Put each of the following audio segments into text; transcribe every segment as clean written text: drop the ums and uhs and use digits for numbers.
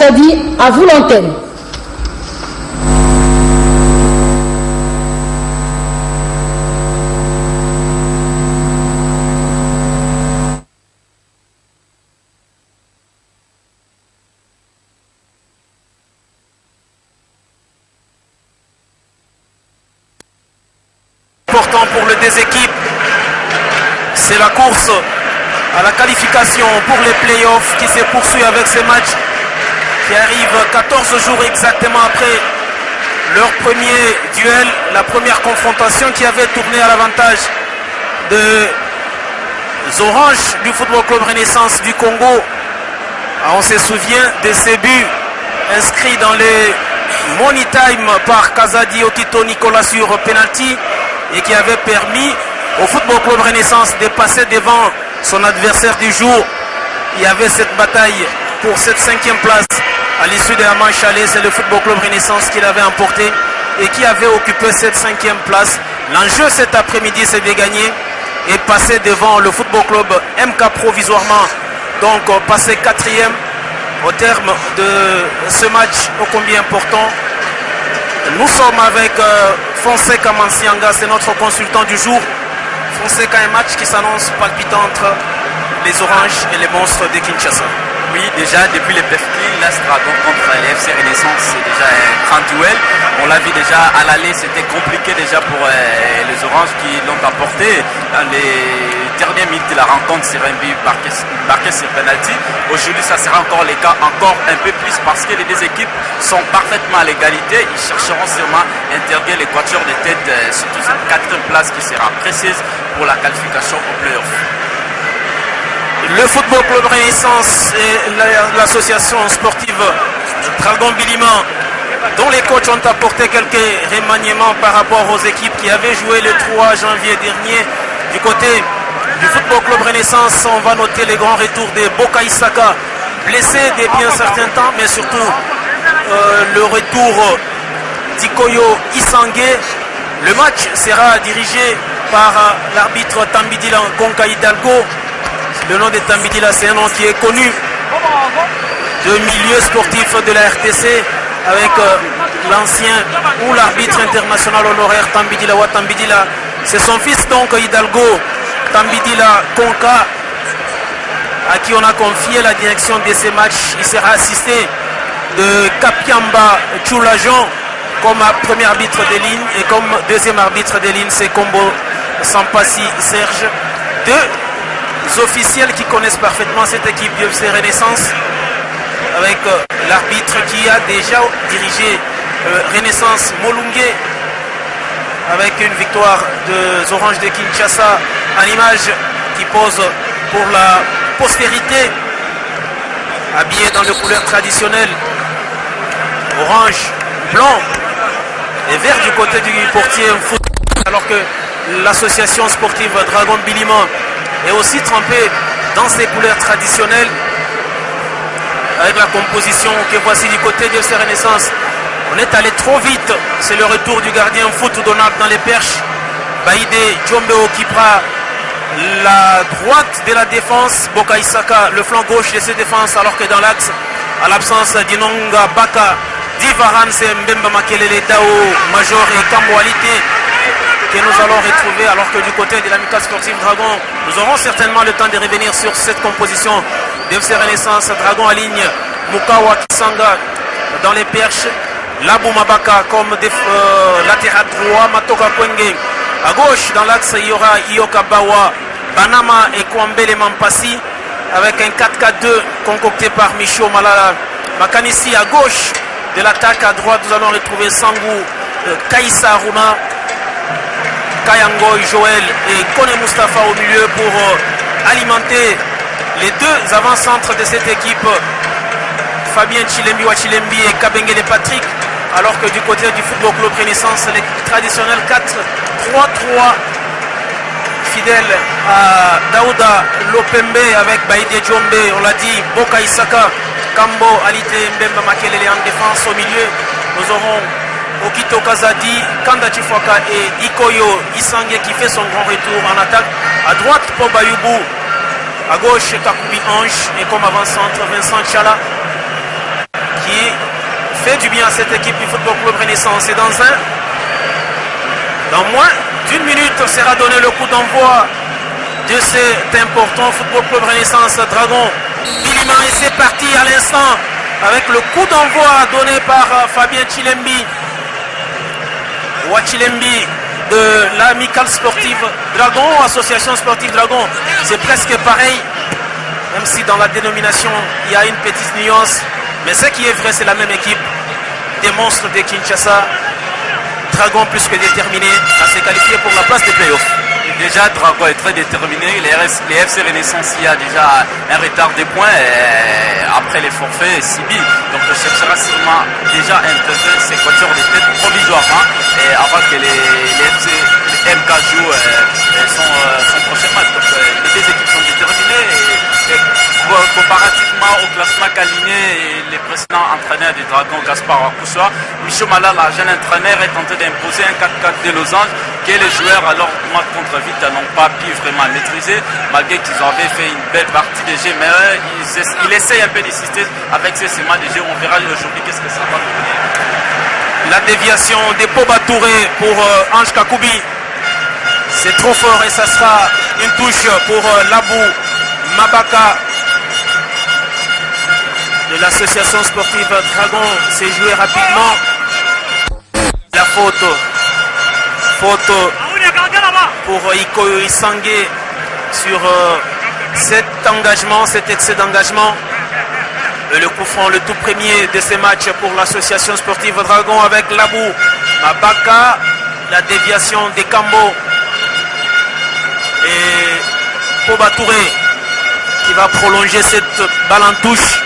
Sadi, à vous l'antenne. Important pour les deux équipes, c'est la course à la qualification pour les playoffs qui se poursuit avec ces matchs qui arrivent 14 jours exactement après leur premier duel, la première confrontation qui avait tourné à l'avantage des Oranges du Football Club Renaissance du Congo. On se souvient de ces buts inscrits dans les Money Time par Kazadi Otito Nicolas sur penalty et qui avait permis au Football Club Renaissance de passer devant son adversaire du jour. Il y avait cette bataille pour cette 5e place à l'issue de la manche aller. C'est le Football Club Renaissance qui l'avait emporté et qui avait occupé cette 5e place. L'enjeu cet après-midi, c'est de gagner et passer devant le Football Club MK provisoirement. Donc passer 4e au terme de ce match ô combien important. Nous sommes avec Fonseca Mansianga, c'est notre consultant du jour. Fonseca, un match qui s'annonce palpitant entre les Oranges et les Monstres de Kinshasa. Oui, déjà depuis les perspectives, l'As Dragon contre l'FC Renaissance, c'est déjà un grand duel. On l'a vu déjà à l'aller, c'était compliqué déjà pour les Oranges qui l'ont apporté. Dans les dernières minutes de la rencontre, c'est un but marqué sur penalty. Aujourd'hui, ça sera encore le cas, encore un peu plus, parce que les deux équipes sont parfaitement à l'égalité. Ils chercheront sûrement à intégrer l'équateur de tête, surtout cette 4e place qui sera précise pour la qualification au play-off. Le Football Club Renaissance et l'association sportive Dragon Bilima, dont les coachs ont apporté quelques remaniements par rapport aux équipes qui avaient joué le 3 janvier dernier. Du côté du Football Club Renaissance, on va noter les grands retours de Boka Isaka, blessé depuis un certain temps, mais surtout le retour d'Ikoyo Isangé. Le match sera dirigé par l'arbitre Tambidila Konka Hidalgo. Le nom de Tambidila, c'est un nom qui est connu de milieu sportif de la RTC avec l'ancien ou l'arbitre international honoraire Tambidila Wa Tambidila. C'est son fils donc Hidalgo Tambidila Konka à qui on a confié la direction de ces matchs. Il sera assisté de Kapiamba Tchoulajon comme premier arbitre des lignes et comme deuxième arbitre des lignes, c'est Kombo Sampassi Serge. Deux officiels qui connaissent parfaitement cette équipe du FC Renaissance avec l'arbitre qui a déjà dirigé Renaissance Molungue avec une victoire des Oranges de Kinshasa en image qui pose pour la postérité, habillé dans les couleurs traditionnelles orange, blanc et vert du côté du portier foot, alors que l'association sportive Dragon Bilima est aussi trempée dans ses couleurs traditionnelles avec la composition que voici du côté de FC Renaissance. On est allé trop vite, c'est le retour du gardien foot Donald dans les perches. Baïdé Djombeo qui prend la droite de la défense, Boka Isaka le flanc gauche de ses défenses, alors que dans l'axe, à l'absence d'Inonga Baka, Divaran, c'est Mbemba Makelele, Dao, Major et Kamboalité que nous allons retrouver, alors que du côté de l'Amical Sportive Dragon, nous aurons certainement le temps de revenir sur cette composition d'FC Renaissance. Dragon à ligne, Mukawa Kisanga dans les perches, Labou Mabaka comme latéral droit, Matoka Kwenge. À gauche, dans l'axe, il y aura Ioka Bawa, Banama et Kwambele Mampasi, avec un 4-4-2 concocté par Micho Malala Makanisi. À gauche de l'attaque, à droite, nous allons retrouver Sangou, Kaïssa Aruna, Kayango Joël et Kone Mustafa au milieu pour alimenter les deux avant-centres de cette équipe, Fabien Chilembi Wachilembi et Kabengele Patrick, alors que du côté du Football Club Renaissance, les traditionnels 4-3-3 fidèles à Daouda Lopembe avec Baïdé Djombe, on l'a dit, Boka Isaka, Kambo Alite Mbemba Makelele en défense. Au milieu, nous aurons Okito Kazadi, Kanda Chifwaka et Ikoyo Isangé qui fait son grand retour en attaque. À droite, Pobayubu. À gauche, Takubi Ange. Et comme avant-centre, Vincent Chala. fait du bien à cette équipe du Football Club Renaissance. Et dans moins d'une minute sera donné le coup d'envoi de cet important Football Club Renaissance Dragon Bilima. Et c'est parti à l'instant avec le coup d'envoi donné par Fabien Chilembi. Chilembi de l'Amicale Sportive Dragon, Association Sportive Dragon. C'est presque pareil, même si dans la dénomination il y a une petite nuance. Mais ce qui est vrai, c'est la même équipe des monstres de Kinshasa. Dragon plus que déterminé à se qualifier pour la place des playoffs. Déjà, Dragon est très déterminé. Les FC Renaissance, il y a déjà un retard des points après les forfaits Sibi. Donc, ce sera sûrement déjà intégré ces voitures de tête provisoirement et avant que les MK jouent son prochain match. Donc, les deux équipes sont déterminées et comparativement au classement qu'aligné les précédents entraîneurs du Dragon, Gaspard Akoussa, Michel Malala, jeune entraîneur, est tenté d'imposer un 4-4 de losange que les joueurs, alors match contre Vite, n'ont pas pu vraiment maîtriser, malgré qu'ils avaient fait une belle partie de jeu. Mais il essaye un peu d'insister avec ces schémas de jeu. On verra aujourd'hui qu'est-ce que ça va donner. La déviation des Poba Touré pour Ange Kakoubi. C'est trop fort et ça sera une touche pour Labou Mabaka de l'association sportive Dragon. C'est joué rapidement. La faute pour Ikoyo Isangé sur cet engagement, cet excès d'engagement. Le coup franc, le tout premier de ces matchs pour l'association sportive Dragon avec Labou Mabaka. La déviation des Cambo et Poba Touré qui va prolonger cette balle en touche.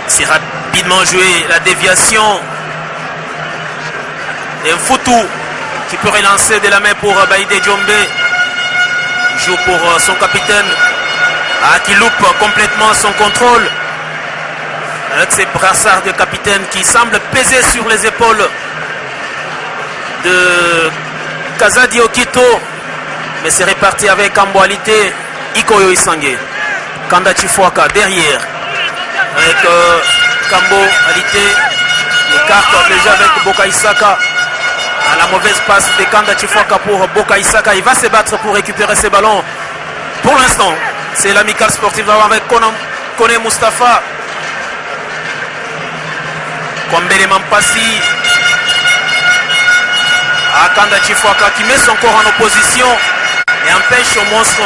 C'est rapidement joué, la déviation et un Foutou qui peut relancer de la main pour Baïdé Djombe. Il joue pour son capitaine qui loupe complètement son contrôle avec ses brassards de capitaine qui semblent peser sur les épaules de Kazadi Okito, mais c'est réparti avec Amboalité, Ikoyo Isangé, Kanda Chifuaka derrière avec Kambo Alité, il écarte déjà avec Boka Isaka à la mauvaise passe de Kanda Chifuaka pour Boka Isaka. Il va se battre pour récupérer ses ballons. Pour l'instant, c'est l'Amicale Sportive avec Kone Mustafa, Kwambele Mampasi à Kanda Chifuaka qui met son corps en opposition et empêche au monstre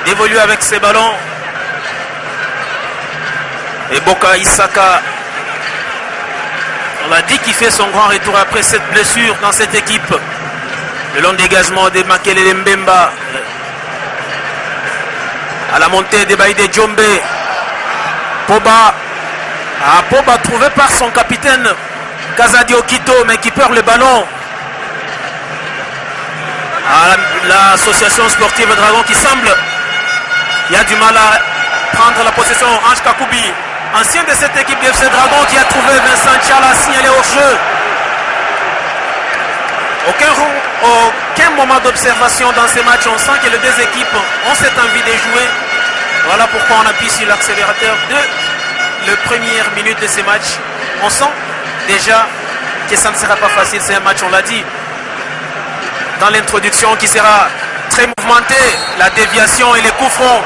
d'évoluer avec ses ballons. Et Boka Isaka, on l'a dit qu'il fait son grand retour après cette blessure dans cette équipe. Le long dégagement de Makele Mbemba à la montée de Baïdé Djombe. Poba trouvé par son capitaine Kazadi Okito, mais qui perd le ballon. L'association sportive Dragon qui semble, il y a du mal à prendre la possession. Ange Kakoubi, ancien de cette équipe de FC Dragon, qui a trouvé Vincent Tchala signalé au jeu. Aucun moment d'observation dans ces matchs. On sent que les deux équipes ont cette envie de jouer. Voilà pourquoi on appuie sur l'accélérateur de la première minute de ces matchs. On sent déjà que ça ne sera pas facile. C'est un match, on l'a dit dans l'introduction, qui sera très mouvementé. La déviation et les coups francs.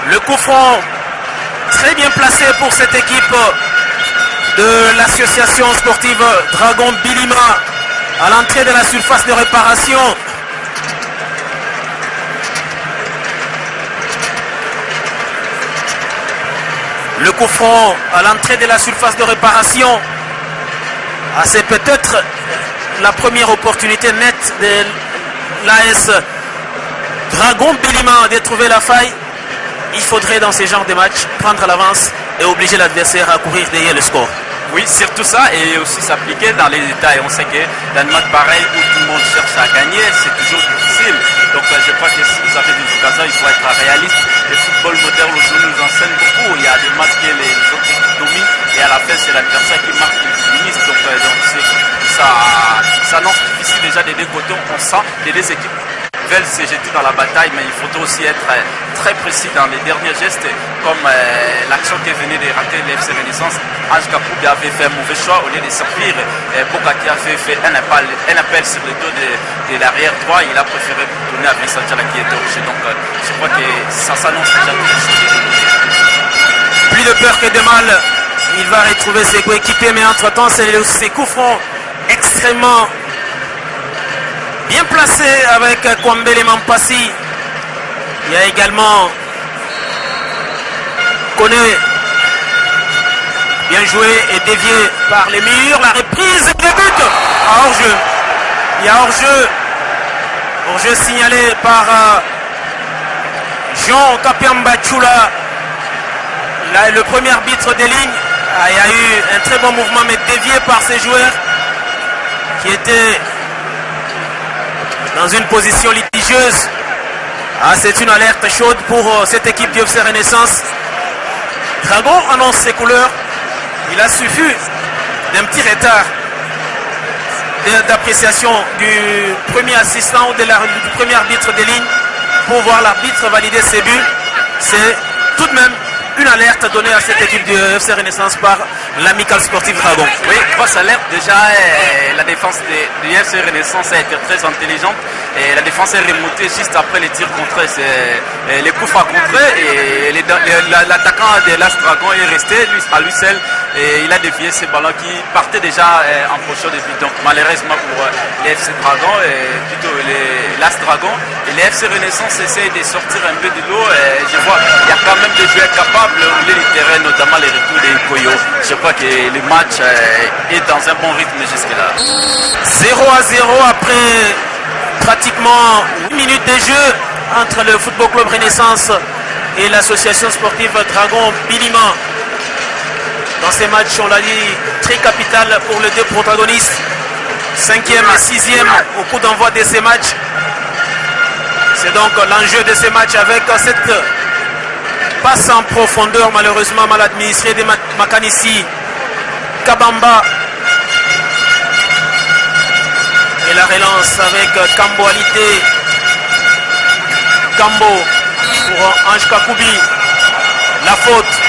Le coup franc très bien placé pour cette équipe de l'association sportive Dragon Bilima à l'entrée de la surface de réparation. Le coup franc à l'entrée de la surface de réparation. C'est peut-être la première opportunité nette de l'AS Dragon Bilima de trouver la faille. Il faudrait dans ces genres de matchs prendre l'avance et obliger l'adversaire à courir derrière le score. Oui, surtout ça, et aussi s'appliquer dans les détails. On sait que dans un match pareil où tout le monde cherche à gagner, c'est toujours difficile. Donc je crois que si vous avez des occasions, il faut être réaliste. Le football moderne aujourd'hui nous enseigne beaucoup. Il y a des matchs que les autres équipes dominent et à la fin c'est l'adversaire qui marque et qui finisse. Donc ça annonce difficile déjà des deux côtés. On sent des deux équipes. veulent se jeter dans la bataille, mais il faudra aussi être très précis dans les derniers gestes, comme l'action qui venait de rater l'FC Renaissance. Ange Kapoubi avait fait un mauvais choix au lieu de servir. Boka qui avait fait un appel sur le dos de l'arrière droit, il a préféré donner à Vincent Tchala qui était au jeu. Donc je crois que ça s'annonce déjà quelque chose. Plus de peur que de mal, il va retrouver ses coéquipiers, mais entre-temps, ses coups francs extrêmement bien placés avec Kwambele Mampasi. Il y a également Kone, bien joué et dévié par les murs. La reprise et le but à hors-jeu. Il y a hors-jeu signalé par Jean Kapiamba Chula. Là, le premier arbitre des lignes. Il y a eu un très bon mouvement, mais dévié par ces joueurs qui étaient dans une position litigieuse. C'est une alerte chaude pour cette équipe du FC Renaissance. Dragon annonce ses couleurs. Il a suffi d'un petit retard d'appréciation du premier assistant ou du premier arbitre des lignes pour voir l'arbitre valider ses buts. C'est tout de même une alerte donnée à cette équipe du FC Renaissance par l'Amical Sportif Dragon. Oui, grosse alerte. Déjà, la défense du FC Renaissance a été très intelligente et la défense est remontée juste après les tirs contrés. Les coups francs contrés et l'attaquant de l'As Dragon est resté à lui seul et il a dévié ces ballons qui partaient déjà en prochain de but. Donc malheureusement pour les FC Dragon, plutôt l'As Dragon, et les FC Renaissance essayent de sortir un peu de l'eau. Je vois il y a quand même des joueurs capables de rouler le terrain, notamment les retours des Koyo. Je crois que le match est dans un bon rythme jusque-là. 0-0 après pratiquement 8 minutes de jeu entre le Football Club Renaissance et l'association sportive Dragon Bilima. Dans ces matchs, on l'a dit, très capital pour les deux protagonistes. 5e et 6e au coup d'envoi de ces matchs. C'est donc l'enjeu de ces matchs avec cette passe en profondeur malheureusement mal administrée de Makanissi Kabamba. Et la relance avec Kambo Alité. Kambo pour Ange Kakoubi. La faute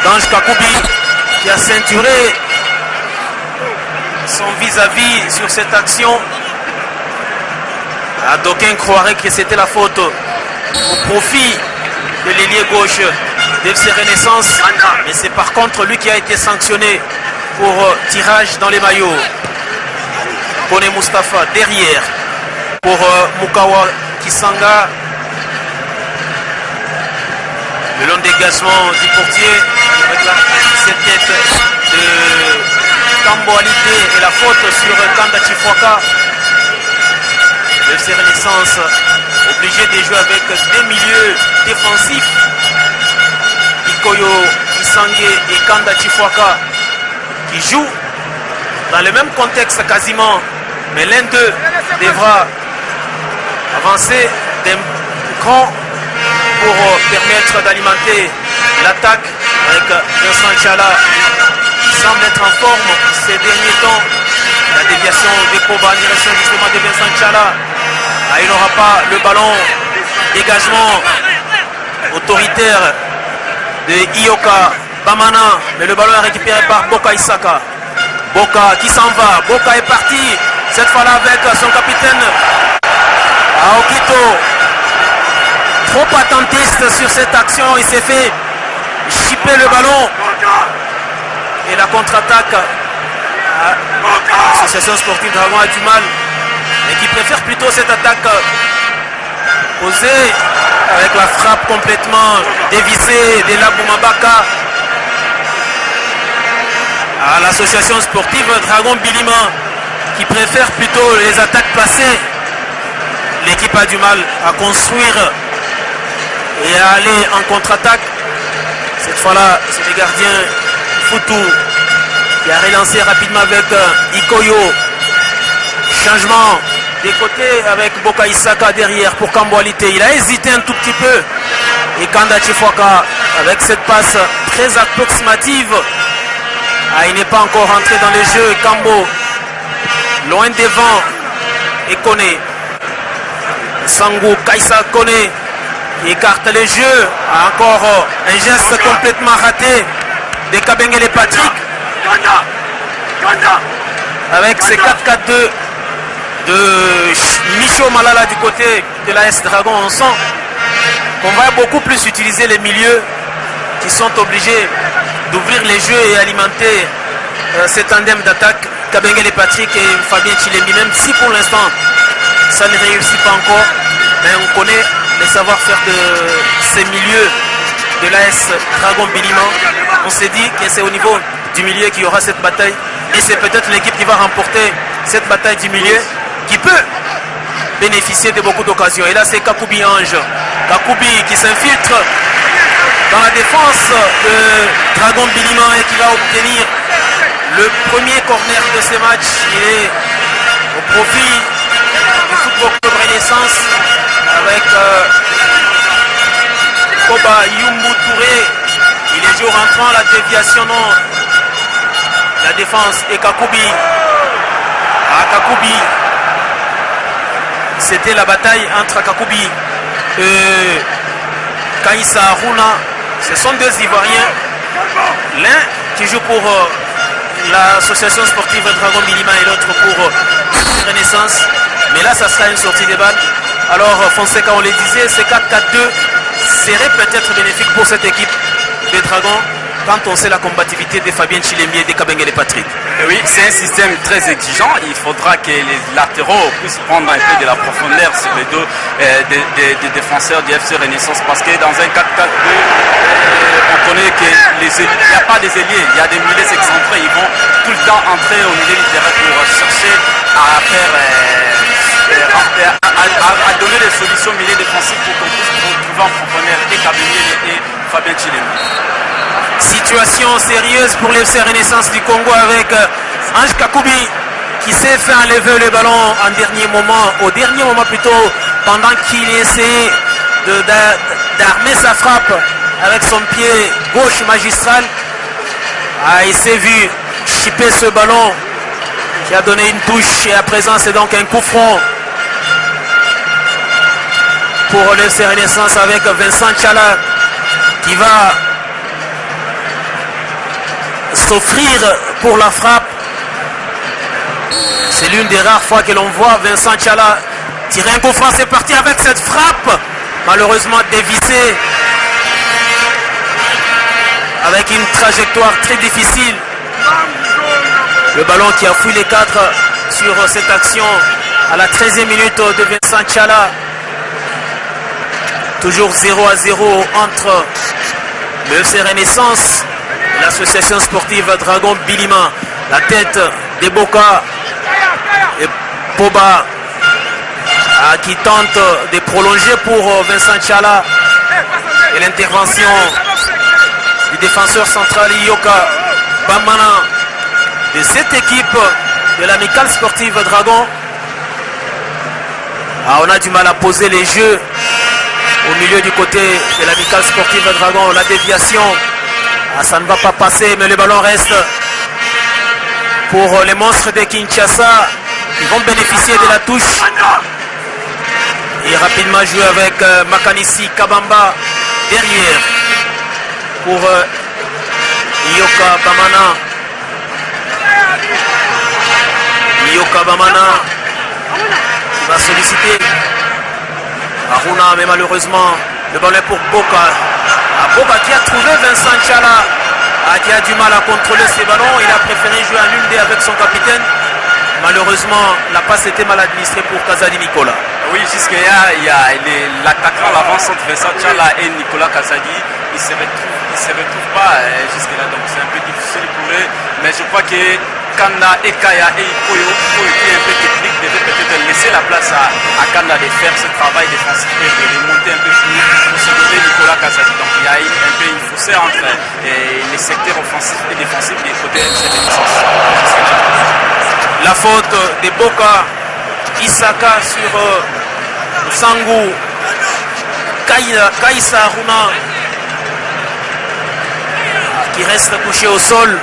d'Ange Kakoubi qui a ceinturé son vis-à-vis sur cette action. D'aucuns croiraient que c'était la faute au profit de l'ailier gauche d'FC Renaissance. Mais c'est par contre lui qui a été sanctionné pour tirage dans les maillots. Kone Mustafa derrière pour Mukawa Kisanga. Le long dégagement du portier avec cette tête de Kambo Alité et la faute sur Kanda Chifwaka. Le FC Renaissance obligé de jouer avec des milieux défensifs. Ikoyo Kisangé et Kanda Chifwaka qui jouent dans le même contexte quasiment, mais l'un d'eux devra avancer d'un cran pour permettre d'alimenter l'attaque avec Vincent Tchala qui semble être en forme ces derniers temps. La déviation de Koba en direction justement de Vincent Tchala. Il n'aura pas le ballon. Dégagement autoritaire de Ioka Bamana, mais le ballon est récupéré par Boka Isaka. Boka qui s'en va. Boka est parti cette fois-là avec son capitaine Aokito. Trop attentiste sur cette action, il s'est fait chipper le ballon. Et la contre-attaque, l'association sportive Dragon a du mal, mais qui préfère plutôt cette attaque osée avec la frappe complètement dévissée de la Boumabaka à l'association sportive Dragon Bilima qui préfère plutôt les attaques placées. L'équipe a du mal à construire et à aller en contre-attaque. Cette fois-là, c'est le gardien Foutou qui a relancé rapidement avec Ikoyo. Changement des côtés avec Boka Isaka derrière pour Kambo Alité. Il a hésité un tout petit peu. Et Kanda Chifwaka avec cette passe très approximative. Il n'est pas encore rentré dans le jeu. Kambo loin devant et Kone. Sangu Kaïsa Kone qui écarte le jeu. Encore un geste complètement raté de Kabengele Patrick. Avec ses 4-4-2 de Micho Malala du côté de l'AS Dragon, on sent qu'on va beaucoup plus utiliser les milieux qui sont obligés d'ouvrir les jeux et alimenter cet tandem d'attaque Kabengele Patrick et Fabien Chilemi, même si pour l'instant ça ne réussit pas encore, mais on connaît les savoir-faire de ces milieux de l'AS Dragon Biliman. On s'est dit que c'est au niveau du milieu qu'il y aura cette bataille et c'est peut-être l'équipe qui va remporter cette bataille du milieu qui peut bénéficier de beaucoup d'occasions. Et là c'est Kakoubi Ange, Kakoubi qui s'infiltre dans la défense de Dragon Biliman et qui va obtenir le premier corner de ce match. Il est au profit du Football Club Renaissance avec Koba Yumbu Touré. Il est jour entrant, la déviation non. La défense et Kakoubi. Kakoubi. C'était la bataille entre Kakoubi et Kaïsa Aruna. Ce sont deux Ivoiriens. L'un qui joue pour l'association sportive Dragon Bilima et l'autre pour Renaissance. Mais là, ça sera une sortie de balle. Alors, Fonseca, on le disait, ces 4-4-2 serait peut-être bénéfique pour cette équipe des Dragons quand on sait la combativité de Fabien Chilemi et de Kabengele Patrick. Oui, c'est un système très exigeant. Il faudra que les latéraux puissent prendre un peu de la profondeur sur les dos des défenseurs du FC Renaissance, parce que dans un 4-4-2, on connaît qu'il n'y a pas des ailiers, il y a des milieux excentrés. Ils vont tout le temps entrer au milieu du terrain pour chercher à faire à donner des solutions au milieu défensif pour qu'on puisse trouver en profondeur et Kabengele et Fabien Chilemi. Situation sérieuse pour l'FC Renaissance du Congo avec Ange Kakoubi qui s'est fait enlever le ballon en dernier moment, au dernier moment plutôt, pendant qu'il essayait d'armer sa frappe avec son pied gauche magistral. Il s'est vu chipper ce ballon qui a donné une touche et à présent c'est donc un coup franc pour l'FC Renaissance avec Vincent Tchala qui va s'offrir pour la frappe. C'est l'une des rares fois que l'on voit Vincent Tchala tirer un coup franc. C'est parti avec cette frappe, malheureusement dévissée, avec une trajectoire très difficile. Le ballon qui a fui les cadres sur cette action à la 13e minute de Vincent Tchala. Toujours 0-0 entre le FC Renaissance et l'association sportive Dragon Bilima. La tête des Boka et Poba qui tente de prolonger pour Vincent Tchala. Et l'intervention du défenseur central Yoka Bamana de cette équipe de l'amicale sportive Dragon. On a du mal à poser les jeux au milieu du côté de l'amicale sportive Dragon. La déviation, ça ne va pas passer, mais le ballon reste pour les monstres de Kinshasa. Ils vont bénéficier de la touche et rapidement jouer avec Makanisi Kabamba derrière pour Yoka Bamana. Yoka Bamana qui va solliciter Aruna, mais malheureusement le ballon est pour Boka. Boka qui a trouvé Vincent Tchala, qui a du mal à contrôler ses ballons. Il a préféré jouer en 1-2 avec son capitaine. Malheureusement, la passe était mal administrée pour Kazadi Nicolas. Oui, jusqu'à il y a l'attaquant, l'avance entre Vincent Tchala et Nicolas Kazadi. Il ne se retrouve pas jusque-là, donc c'est un peu difficile pour eux. Mais je crois que Kanda, Ekaya et Ikoyo, qui est un peu technique, devaient peut-être laisser la place à Kanda de faire ce travail défensif et de remonter un peu plus pour se donner Nicolas Kazadi. Donc il y a un peu une fossée entre les secteurs offensifs et défensifs des côtés de cette défense. La faute de Boka Isaka sur Sangu Kaïsa Aruna qui reste couché au sol.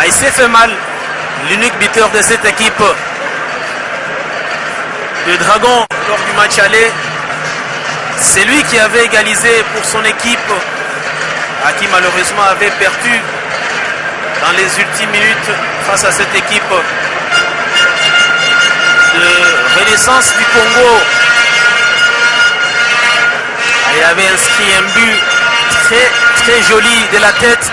Il s'est fait mal, l'unique buteur de cette équipe de Dragon lors du match aller. C'est lui qui avait égalisé pour son équipe, à qui malheureusement avait perdu dans les ultimes minutes face à cette équipe de Renaissance du Congo. Il avait inscrit un but très joli de la tête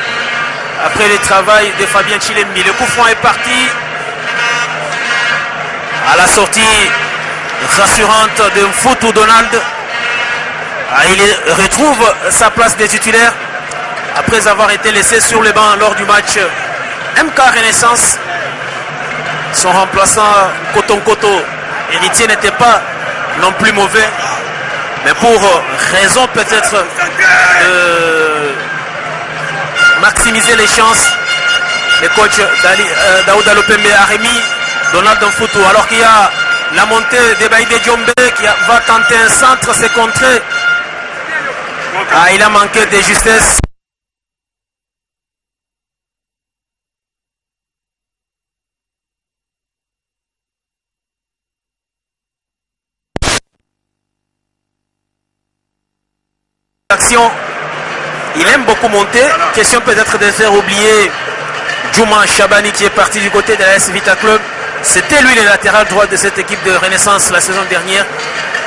après le travail de Fabien Chilembi. Le coup franc est parti à la sortie rassurante de Mfutu Donald. Il retrouve sa place de titulaire après avoir été laissé sur le banc lors du match MK Renaissance. Son remplaçant Koton Koto, héritier, n'était pas non plus mauvais, mais pour raison peut-être de maximiser les chances, le coach Daouda Lopembe a remis Donald Mfutu, alors qu'il y a la montée de Baïdé Djombe qui va tenter un centre, c'est contré. Il a manqué de justesse. Il aime beaucoup monter. Question peut-être de faire oublier Djouma Chabani qui est parti du côté de la AS Vita Club. C'était lui le latéral droit de cette équipe de Renaissance la saison dernière.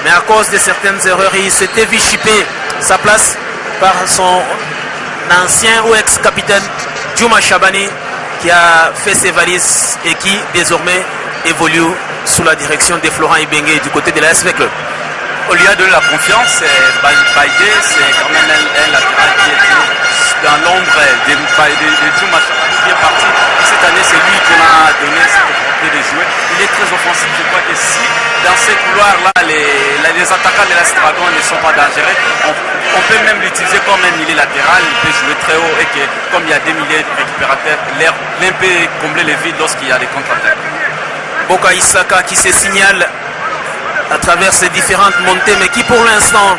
Mais à cause de certaines erreurs, il s'était vu chipper sa place par son ancien ou ex-capitaine Djouma Chabani, qui a fait ses valises et qui désormais évolue sous la direction de Florent Ibengue du côté de la SV Club. Au lieu de la confiance, Baïdé, c'est quand même un latéral qui est dans l'ombre de Djouma Chabani qui est parti. Et cette année, c'est lui qui m'a donné cette opportunité de jouer. Il est très offensif. Je crois que si dans ces couloirs-là, les attaquants de la Dragon ne sont pas dangereux, on peut même l'utiliser comme un milieu latéral. Il peut jouer très haut et que, comme il y a des milliers de récupérateurs, l'un peut combler les vides lorsqu'il y a des contre-attaques. Boka Isaka qui se signale à travers ces différentes montées, mais qui pour l'instant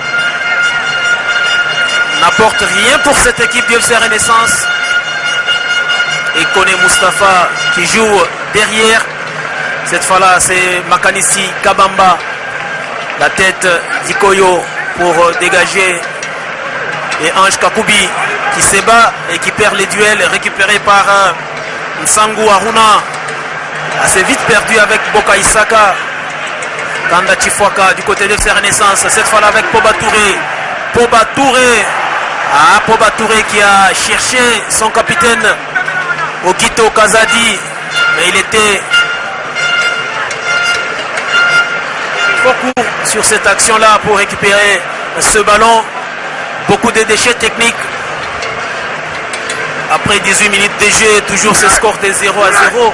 n'apporte rien pour cette équipe du FC Renaissance. Et Kone Mustafa qui joue derrière. Cette fois-là, c'est Makanisi Kabamba, la tête d'Ikoyo pour dégager. Et Ange Kakoubi qui se bat et qui perd les duels, récupéré par Nsangu Aruna. Assez vite perdu avec Boka Isaka. Kanda Chifwaka du côté de FC Renaissance, cette fois-là avec Poba Touré. Poba Touré qui a cherché son capitaine Okito Kazadi, mais il était trop court sur cette action-là pour récupérer ce ballon. Beaucoup de déchets techniques. Après 18 minutes de jeu, toujours ce score de 0-0.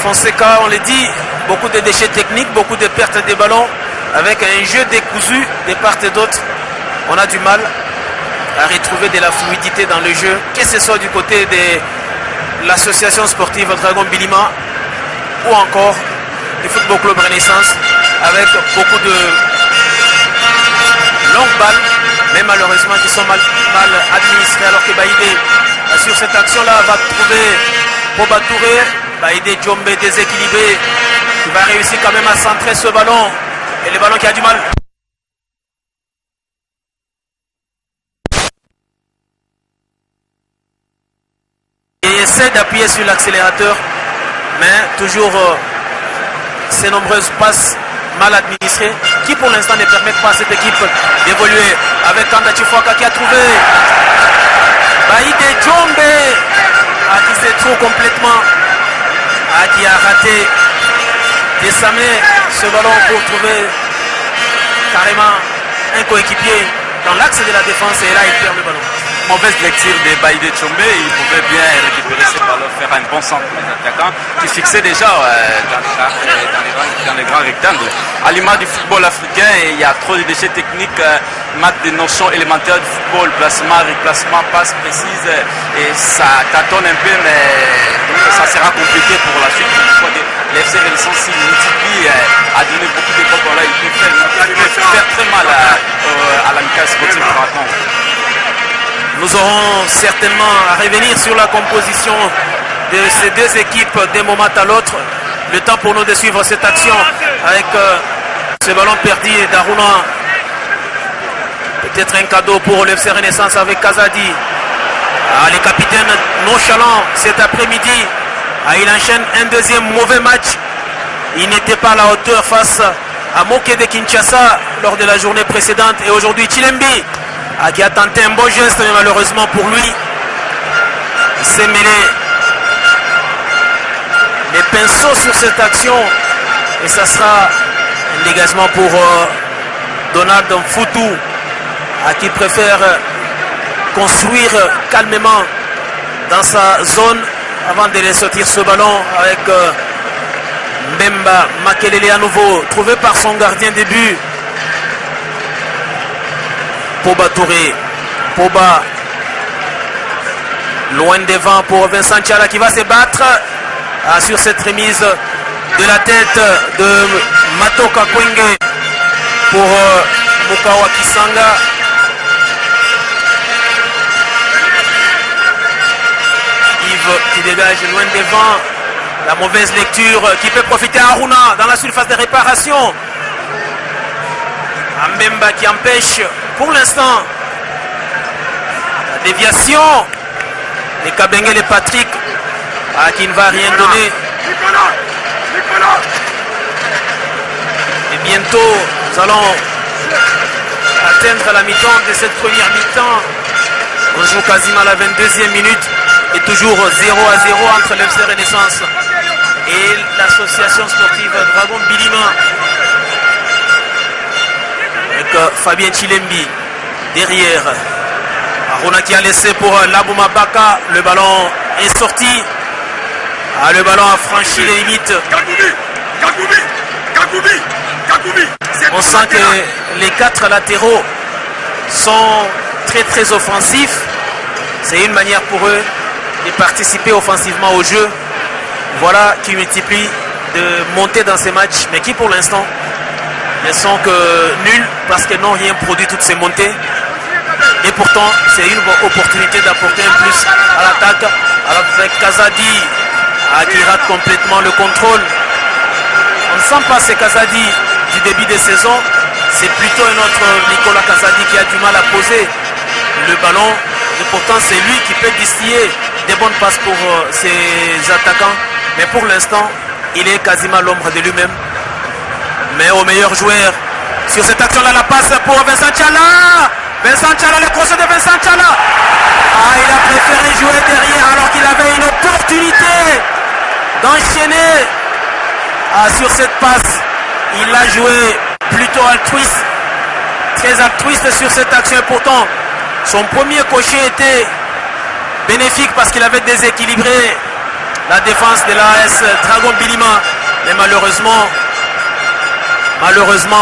Fonseca, on l'a dit, beaucoup de déchets techniques, beaucoup de pertes de ballons, avec un jeu décousu de part et d'autre. On a du mal à retrouver de la fluidité dans le jeu, que ce soit du côté de l'association sportive Dragon Bilima ou encore du Football Club Renaissance, avec beaucoup de longues balles, mais malheureusement qui sont mal administrées, alors que Baïdé, sur cette action-là, va trouver Poba Touré. Baïdé Djombe déséquilibré, qui va réussir quand même à centrer ce ballon. Et le ballon qui a du mal. Et il essaie d'appuyer sur l'accélérateur, mais toujours ces nombreuses passes mal administrées qui pour l'instant ne permettent pas à cette équipe d'évoluer. Avec Kanda Chifwaka qui a trouvé Baïdé Djombe qui se trouve complètement, qui a raté désamé ce ballon pour trouver carrément un coéquipier dans l'axe de la défense, et là il perd le ballon. Mauvaise lecture de Baïdé Djombe, il pouvait bien récupérer ce ballon, faire un bon centre des attaquants qui fixait déjà dans les grands rectangles. À l'image du football africain, il y a trop de déchets techniques, manque de notions élémentaires du football, placement, replacement, passe précise, et ça tâtonne un peu, mais ça sera compliqué pour la suite. L'FC Renaissance, s'il multiplie à donner beaucoup de temps, là, il peut faire très mal à l'amicale sportive Dragon. Nous aurons certainement à revenir sur la composition de ces deux équipes d'un moment à l'autre. Le temps pour nous de suivre cette action avec Ce ballon perdu d'Aruna. Peut-être un cadeau pour l'FC Renaissance avec Kazadi. Les capitaines nonchalants cet après-midi. Il enchaîne un deuxième mauvais match. Il n'était pas à la hauteur face à Moké de Kinshasa lors de la journée précédente. Et aujourd'hui, Chilembi qui a tenté un beau geste, mais malheureusement pour lui, il s'est mêlé les pinceaux sur cette action. Et ça sera un dégagement pour Donald Mfutu, qui préfère construire calmement dans sa zone avant de laisser sortir ce ballon avec Mbemba Makelele à nouveau, trouvé par son gardien de but. Poba Touré. Poba loin devant pour Vincent Tchala qui va se battre sur cette remise de la tête de Matoka Kwenge pour Mukawa Kisanga. Yves qui dégage loin devant. La mauvaise lecture qui peut profiter à Aruna dans la surface de réparation. Mbemba qui empêche pour l'instant la déviation. Les Kabengel et Patrick qui ne va rien donner. Et bientôt nous allons atteindre la mi-temps de cette première mi-temps. On joue quasiment à la 22e minute et toujours 0-0 entre l'FC Renaissance et l'association sportive Dragon Bilima. Avec Fabien Chilembi derrière. Aruna qui a laissé pour Labouma Baka. Le ballon est sorti. Le ballon a franchi les limites. On sent que les 4 latéraux sont très offensifs. C'est une manière pour eux de participer offensivement au jeu. Voilà qui multiplie de monter dans ces matchs, mais qui pour l'instant ne sont que nuls parce qu'ils n'ont rien produit toutes ces montées. Et pourtant, c'est une opportunité d'apporter un plus à l'attaque avec Kazadi qui rate complètement le contrôle. On ne sent pas ces Kazadi du début de saison. C'est plutôt un autre Nicolas Kazadi qui a du mal à poser le ballon. Et pourtant, c'est lui qui peut distiller des bonnes passes pour ses attaquants. Mais pour l'instant, il est quasiment l'ombre de lui-même. Mais au meilleur joueur sur cette action-là, la passe pour Vincent Tchala. Vincent Tchala, le crochet de Vincent Tchala. Il a préféré jouer derrière alors qu'il avait une opportunité d'enchaîner sur cette passe. Il l'a joué plutôt altruiste, très altruiste sur cette action. Et pourtant, son premier crochet était bénéfique parce qu'il avait déséquilibré la défense de l'AS Dragon Bilima. Mais malheureusement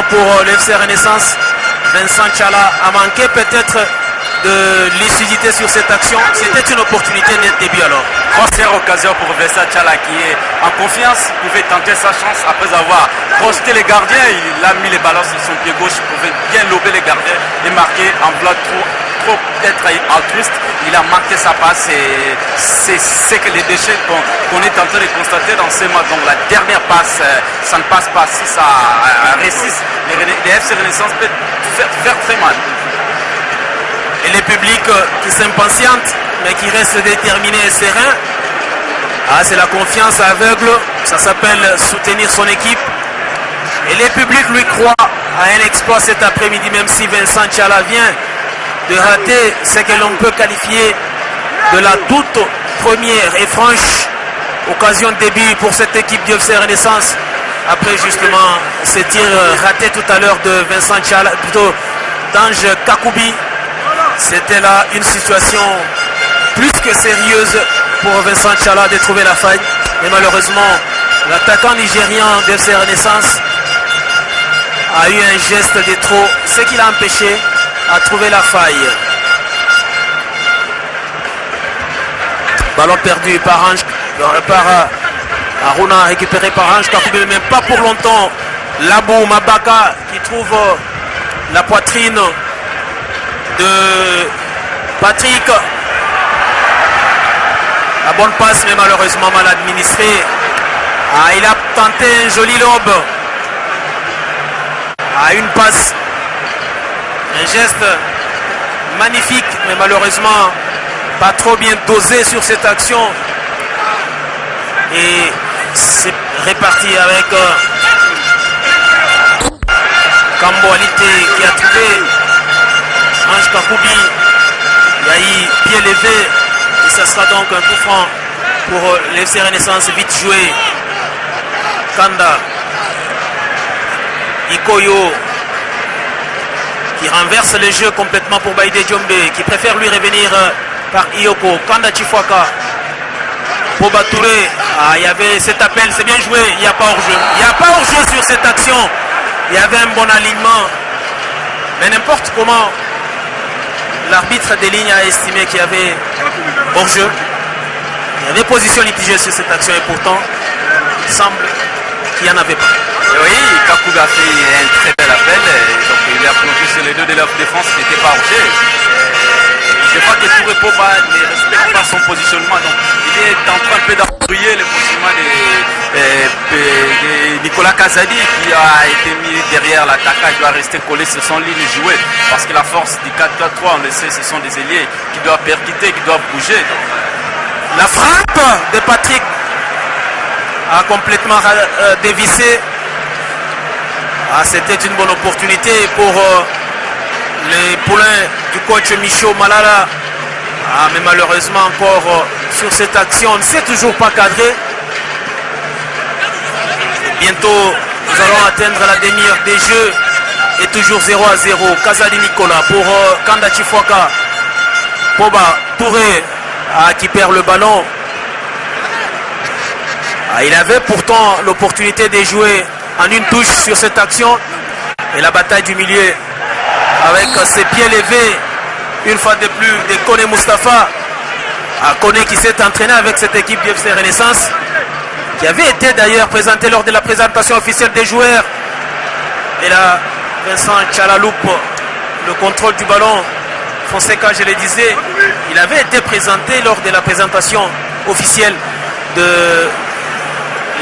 pour l'FC Renaissance, Vincent Tchala a manqué peut-être de lucidité sur cette action. C'était une opportunité net début alors. Grossière occasion pour Vincent Tchala qui est en confiance, il pouvait tenter sa chance après avoir projeté les gardiens. Il a mis les ballons sur son pied gauche, il pouvait bien lober les gardiens et marquer en bloc trop être altruiste. Il a manqué sa passe et c'est que les déchets qu'on est en train de constater dans ces matchs. Donc la dernière passe, ça ne passe pas. Si ça réussisse, les FC Renaissance peuvent faire très mal. Et les publics qui s'impatientent mais qui restent déterminés et sereins. C'est la confiance aveugle, ça s'appelle soutenir son équipe. Et les publics lui croient à un exploit cet après-midi, même si Vincent Tchala vient de rater ce que l'on peut qualifier de la toute première et franche occasion de début pour cette équipe du FC Renaissance. Après justement ce tir raté tout à l'heure de Vincent Tchala, plutôt d'Ange Kakoubi. C'était là une situation plus que sérieuse pour Vincent Tchala de trouver la faille. Mais malheureusement, l'attaquant nigérian de FC Renaissance a eu un geste de trop, ce qui l'a empêché à trouver la faille. Ballon perdu par Aruna, récupéré par Ange Kakoubi, mais pas pour longtemps. Labou Mabaka qui trouve la poitrine de Patrick. La bonne passe, mais malheureusement mal administrée. Il a tenté un joli lobe. à une passe. Un geste magnifique, mais malheureusement pas trop bien dosé sur cette action. Et c'est réparti avec Kambo Alité qui a trouvé Ange Kakoubi. Yahi, pied levé. Et ça sera donc un coup franc pour l'FC Renaissance. Vite joué. Kanda. Ikoyo qui renverse le jeu complètement pour Baïdé Djombe, qui préfère lui revenir par Iyoko. Kanda Chifwaka. Boba Touré. Ah, il y avait cet appel, c'est bien joué. Il n'y a pas hors-jeu. Il n'y a pas hors-jeu sur cette action. Il y avait un bon alignement. Mais n'importe comment, l'arbitre des lignes a estimé qu'il y avait hors-jeu. Il y avait position litigieuse sur cette action et pourtant, il semble qu'il n'y en avait pas. Oui, Kakoubi a fait un très bel appel. Donc il a plongé sur les deux de leur défense qui n'était pas hors-jeu. Je crois que Touré Poba ne respecte pas son positionnement. Donc il est en train un peu d'embrouiller le positionnement de Nicolas Kazadi qui a été mis derrière l'attaquant. Il doit rester collé sur son ligne jouée. Parce que la force du 4-4-3, on le sait, ce sont des ailiers qui doivent percuter, qui doivent bouger. Donc, la frappe de Patrick a complètement dévissé. Ah, c'était une bonne opportunité pour les poulains du coach Michaud Malala. Ah, mais malheureusement encore sur cette action, on ne sait toujours pas cadrer. Bientôt, nous allons atteindre la demi-heure des jeux. Et toujours 0-0. Kazadi Nicolas pour Kanda Chifwaka. Boba Touré qui perd le ballon. Ah, il avait pourtant l'opportunité de jouer en une touche sur cette action. Et la bataille du milieu avec ses pieds levés une fois de plus de Kone Mustafa. Kone qui s'est entraîné avec cette équipe du FC Renaissance, qui avait été d'ailleurs présenté lors de la présentation officielle des joueurs. Et là, Vincent Tchalaloup, le contrôle du ballon. Fonseca, je le disais, il avait été présenté lors de la présentation officielle de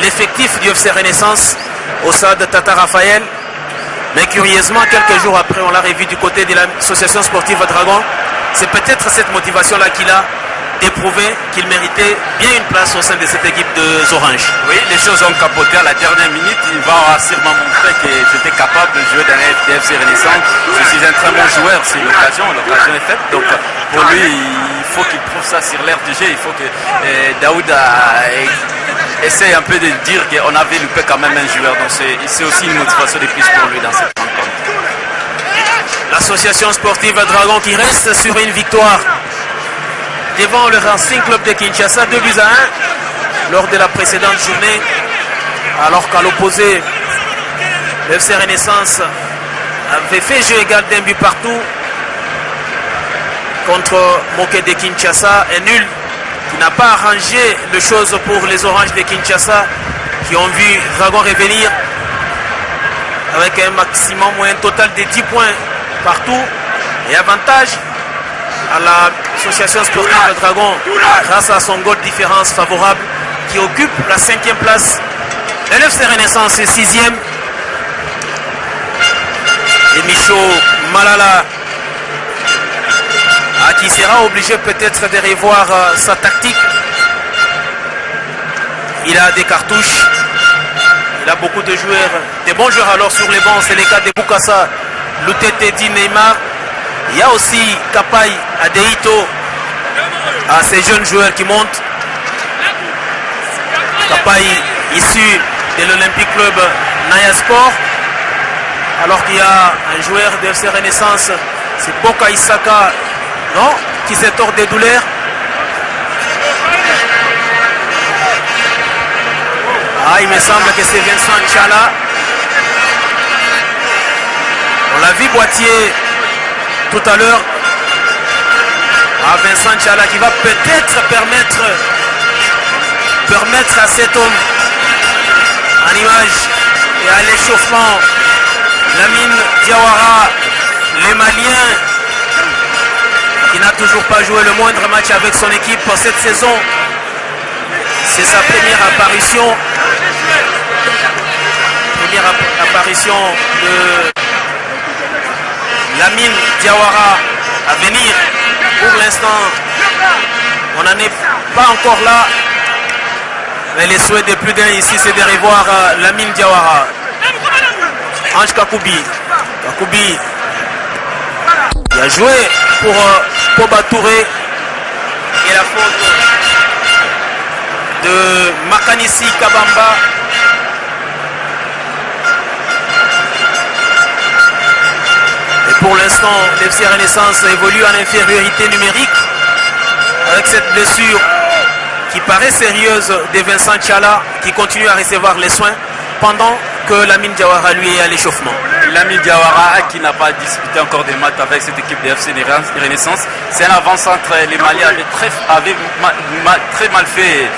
l'effectif du FC Renaissance au stade Tata Raphaël. Mais curieusement, quelques jours après, on l'a revu du côté de l'association sportive Dragon. C'est peut-être cette motivation-là qu'il a éprouvé, qu'il méritait bien une place au sein de cette équipe de Orange. Oui, les choses ont capoté à la dernière minute. Il va sûrement montrer que j'étais capable de jouer dans la FC Renaissance. Je suis un très bon joueur, c'est l'occasion est faite. Donc pour lui, il faut qu'il prouve ça sur l'aire du jeu. Il faut que Daoud essaye un peu de dire qu'on avait loupé quand même un joueur. Donc c'est aussi une motivation de plus pour lui dans cette rencontre. L'association sportive Dragon qui reste sur une victoire devant le Racing Club de Kinshasa, 2-1 lors de la précédente journée, alors qu'à l'opposé, le FC Renaissance avait fait jeu égal d'un but partout contre Moké de Kinshasa, un nul qui n'a pas arrangé les choses pour les Oranges de Kinshasa qui ont vu Dragon revenir avec un maximum ou un total de 10 points partout et avantage à l'association sportive de Dragon grâce à son goal différence favorable qui occupe la 5e place. Le FC Renaissance est 6e. Et Michaud Malala qui sera obligé peut-être de revoir sa tactique. Il a des cartouches. Il a beaucoup de joueurs, des bons joueurs alors sur les bancs. C'est le cas de Bukasa, Lutete Di Neymar. Il y a aussi Kapai Adeito, ces jeunes joueurs qui montent. Kapai issu de l'Olympique Club Naya Sport. Alors qu'il y a un joueur de FC Renaissance, c'est Boka Isaka, non, qui s'est tort des douleurs. Il me semble que c'est Vincent Tchala. On l'a vu Boitier tout à l'heure. Vincent Tchala qui va peut-être permettre à cet homme en image et à l'échauffement, Lamine Diawara, les Maliens, qui n'a toujours pas joué le moindre match avec son équipe cette saison. C'est sa première apparition. Première apparition de Lamine Diawara à venir. Pour l'instant, on n'en est pas encore là. Mais les souhaits de plus d'un ici, c'est de revoir Lamine Diawara. Ange Kakoubi. Kakoubi qui a joué pour Poba Touré. Et la faute de Makanissi Kabamba. Et pour l'instant, l'FC Renaissance évolue en infériorité numérique avec cette blessure qui paraît sérieuse de Vincent Tchala qui continue à recevoir les soins pendant que Lamine Diawara lui est à l'échauffement. Lamine Diawara qui n'a pas disputé encore des matchs avec cette équipe de FC Renaissance. C'est un avant-centre. Les Maliens avaient très mal fait.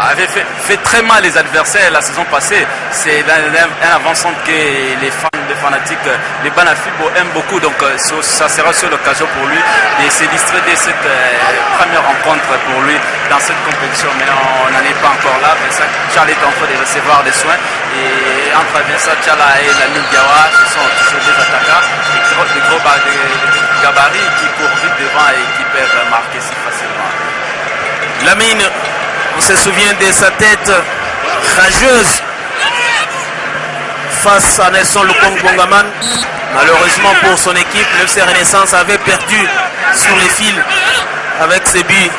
Avait fait très mal les adversaires la saison passée. C'est un avant-centre que les fanatiques, les Banafibo aiment beaucoup. Donc ça sera sur l'occasion pour lui de s'illustrer de cette première rencontre pour lui dans cette compétition. Mais on n'en est pas encore là. Vincent Tchala est en train de recevoir des soins. Et entre Vincent Tchala et Lamine Diawara, ce sont toujours des attaquants, des gros gabarits qui courent vite devant et qui peuvent marquer si facilement. Lamine, on se souvient de sa tête rageuse face à Nelson Lukong Bongaman. Malheureusement pour son équipe, le FC Renaissance avait perdu sur les fils avec ses buts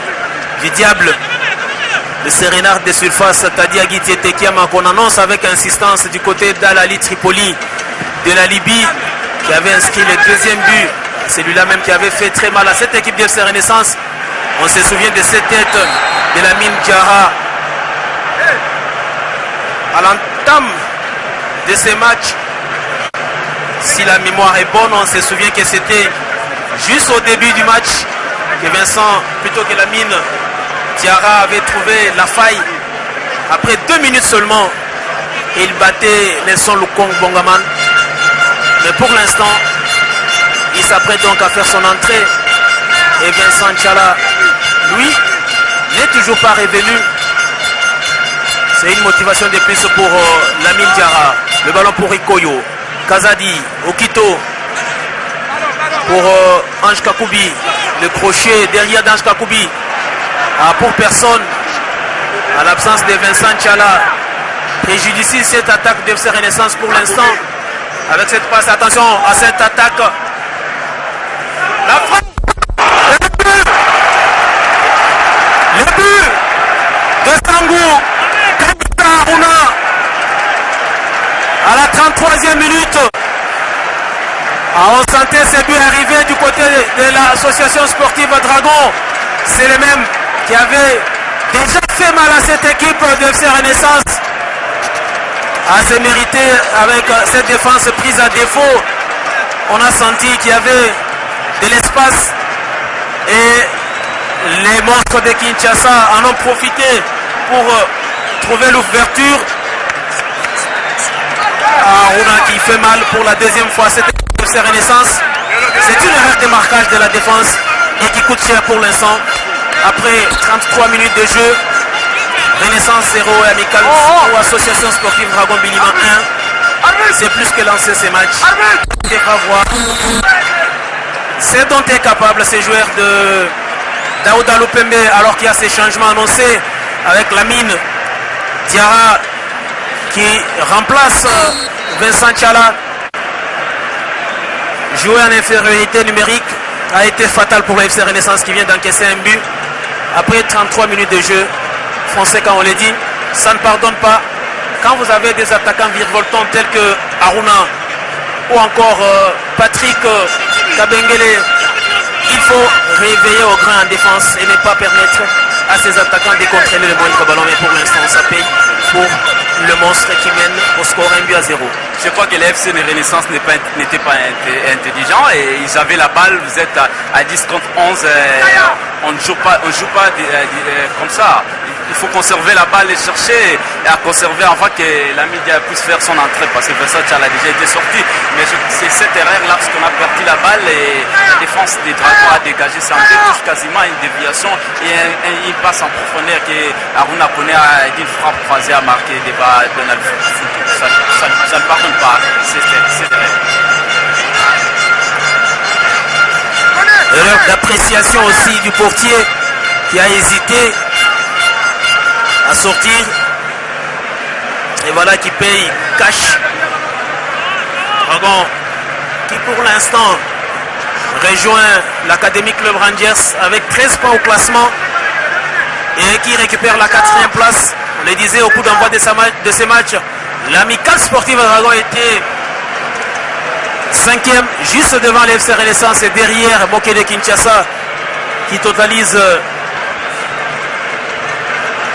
du diable. Le sérénard de surface Tadia Gitietiama qu'on annonce avec insistance du côté d'Al-Ali Tripoli de la Libye qui avait inscrit le deuxième but. Celui-là même qui avait fait très mal à cette équipe de FC Renaissance. On se souvient de cette tête de Lamine Diawara à l'entame de ces matchs. Si la mémoire est bonne, on se souvient que c'était juste au début du match que Vincent, plutôt que Lamine Diawara, avait trouvé la faille. Après 2 minutes seulement, il battait Nelson Lukong Bongaman. Mais pour l'instant, il s'apprête donc à faire son entrée. Et Vincent Tchala, lui, n'est toujours pas revenu. C'est une motivation de plus pour Lamine Diawara. Le ballon pour Ikoyo. Kazadi, Okito. Pour Ange Kakoubi. Le crochet derrière d'Ange Kakoubi. Pour personne. À l'absence de Vincent Tchala. Préjudicie cette attaque de FC Renaissance pour l'instant. Avec cette passe, attention à cette attaque. La frappe. Le but de Sangou Aruna à la 33e minute. On sentait ces buts arriver du côté de l'association sportive Dragon. C'est le même qui avait déjà fait mal à cette équipe de FC Renaissance. À se mériter avec cette défense prise à défaut. On a senti qu'il y avait de l'espace et les monstres de Kinshasa en ont profité pour trouver l'ouverture. Aruna qui fait mal pour la deuxième fois cette FC Renaissance. C'est une erreur de marquage de la défense et qui coûte cher pour l'instant. Après 33 minutes de jeu, Renaissance 0 et Amical ou Association Sportive Dragon Bilima 1. C'est plus que lancer ces matchs. On devra voir c'est dont est capable ces joueurs de Daouda Lupembe alors qu'il y a ces changements annoncés avec Lamine Diawara qui remplace Vincent Tchala. Jouer en infériorité numérique a été fatal pour le FC Renaissance qui vient d'encaisser un but après 33 minutes de jeu. Français, quand on le dit, ça ne pardonne pas. Quand vous avez des attaquants virevoltants tels que Aruna ou encore Patrick Kabengele, il faut réveiller au grain en défense et ne pas permettre à ces attaquants de contrôler le moindre ballon. Mais pour l'instant, ça paye pour le monstre qui mène au score 1 but à 0. Je crois que les FC de Renaissance n'étaient pas intelligents et ils avaient la balle. Vous êtes à 10 contre 11. On ne joue pas comme ça. Il faut conserver la balle et chercher à conserver avant que la média puisse faire son entrée parce que Vincent Tchala a déjà été sorti. Mais c'est cette erreur lorsqu'on a perdu la balle et la défense des Dragons a dégagé sans touche quasiment une déviation et il passe en profondeur que Aruna Kone a dit frappe croisée à marquer des bas Donald Foot. Ça ne pardonne pas. C'est erreur. Erreur d'appréciation aussi du portier qui a hésité à sortir. Et voilà qui paye cash. Dragon qui pour l'instant rejoint l'Académie Club Rangers avec 13 points au classement et qui récupère la 4e place. On le disait au coup d'envoi de ces matchs, l'Amicale Sportive Dragon était 5e, juste devant l'FC Renaissance et derrière Bokeh de Kinshasa qui totalise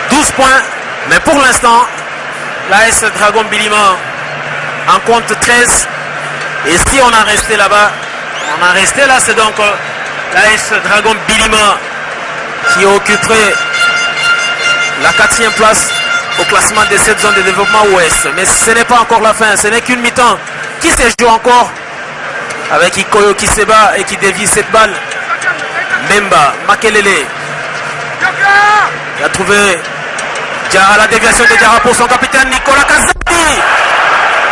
12 points. Mais pour l'instant, l'AS Dragon Bilima en compte 13. Et si on en restait là-bas, on en restait là, c'est donc l'AS Dragon Bilima qui occuperait la 4e place au classement de cette zone de développement ouest. Mais ce n'est pas encore la fin, ce n'est qu'une mi-temps qui se joue encore avec Ikoyo qui se bat et qui dévie cette balle. Mbemba, Makelele. Il a trouvé Diarra, la déviation de Diarra pour son capitaine Nicolas Kazadi.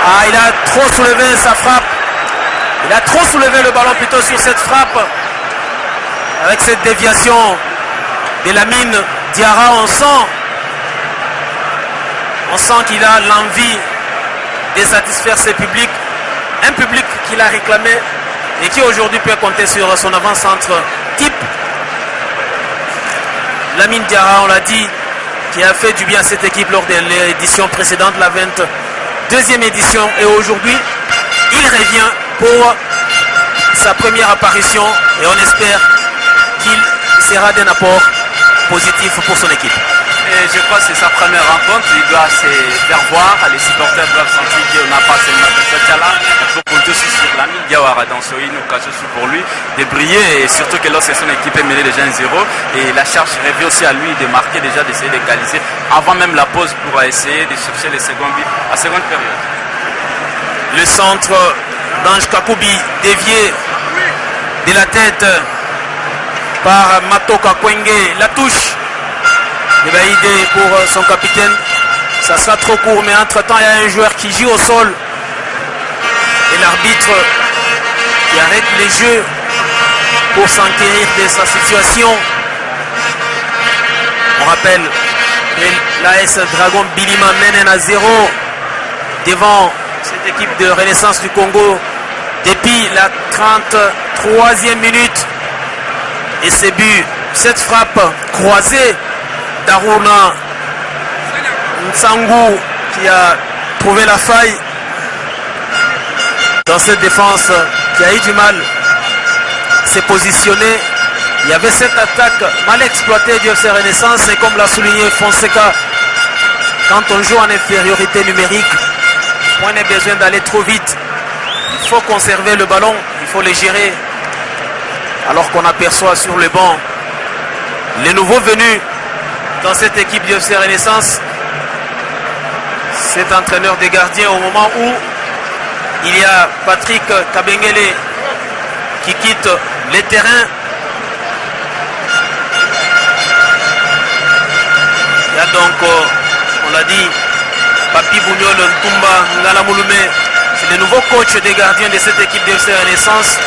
Ah, il a trop soulevé sa frappe. Il a trop soulevé le ballon plutôt sur cette frappe. Avec cette déviation de Lamine Diarra, on sent qu'il a l'envie de satisfaire ses publics. Un public qu'il a réclamé et qui aujourd'hui peut compter sur son avant-centre type. Lamine Diarra, on l'a dit, qui a fait du bien à cette équipe lors de l'édition précédente, la 22e édition. Et aujourd'hui, il revient pour sa première apparition et on espère qu'il sera d'un apport positif pour son équipe. Et je crois que c'est sa première rencontre, il doit se faire voir, les supporters doivent sentir qu'on n'a pas seulement de cette là. Il faut compter aussi sur Lamine Diawara dans une occasion pour lui de briller et surtout que lorsque son équipe est menée déjà 1-0 et la charge revient aussi à lui de marquer déjà, d'essayer d'égaliser avant même la pause pour essayer de chercher les secondes buts à seconde période. Le centre d'Ange Kakubi dévié de la tête par Matoka Kwenge, la touche de Baïdé pour son capitaine. Ça sera trop court, mais entre-temps, il y a un joueur qui joue au sol. Et l'arbitre qui arrête les jeux pour s'enquérir de sa situation. On rappelle que l'AS Dragon Bilima mène 1-0 devant cette équipe de Renaissance du Congo depuis la 33e minute. Et ces buts, cette frappe croisée d'Aruna Nsangu qui a trouvé la faille dans cette défense, qui a eu du mal à se positionner. Il y avait cette attaque mal exploitée du FC Renaissance et comme l'a souligné Fonseca, quand on joue en infériorité numérique, on a besoin d'aller trop vite. Il faut conserver le ballon, il faut le gérer. Alors qu'on aperçoit sur le banc les nouveaux venus dans cette équipe du FC Renaissance, cet entraîneur des gardiens, au moment où il y a Patrick Kabengele qui quitte les terrains. Il y a donc, on l'a dit, Papi Bougnol Ntumba Ngala Mouloumé, c'est le nouveau coach des gardiens de cette équipe du FC Renaissance,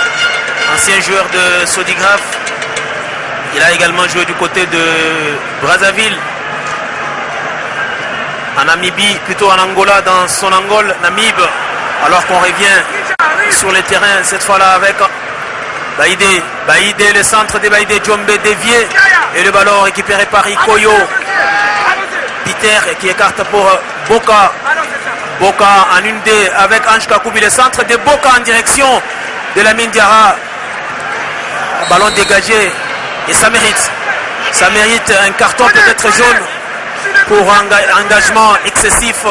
ancien joueur de Sodigraph. Il a également joué du côté de Brazzaville, en Namibie, plutôt en Angola, dans son Angole, Namib. Alors qu'on revient sur les terrains, cette fois-là avec Baïdé. Baïdé, le centre de Baïdé, Djombe dévié. Et le ballon récupéré par Ikoyo. Peter qui écarte pour Boka. Boka en 1-2 avec Ange Kakubi. Le centre de Boka en direction de Lamine Diarra. Ballon dégagé. Et ça mérite un carton peut-être jaune pour engagement excessif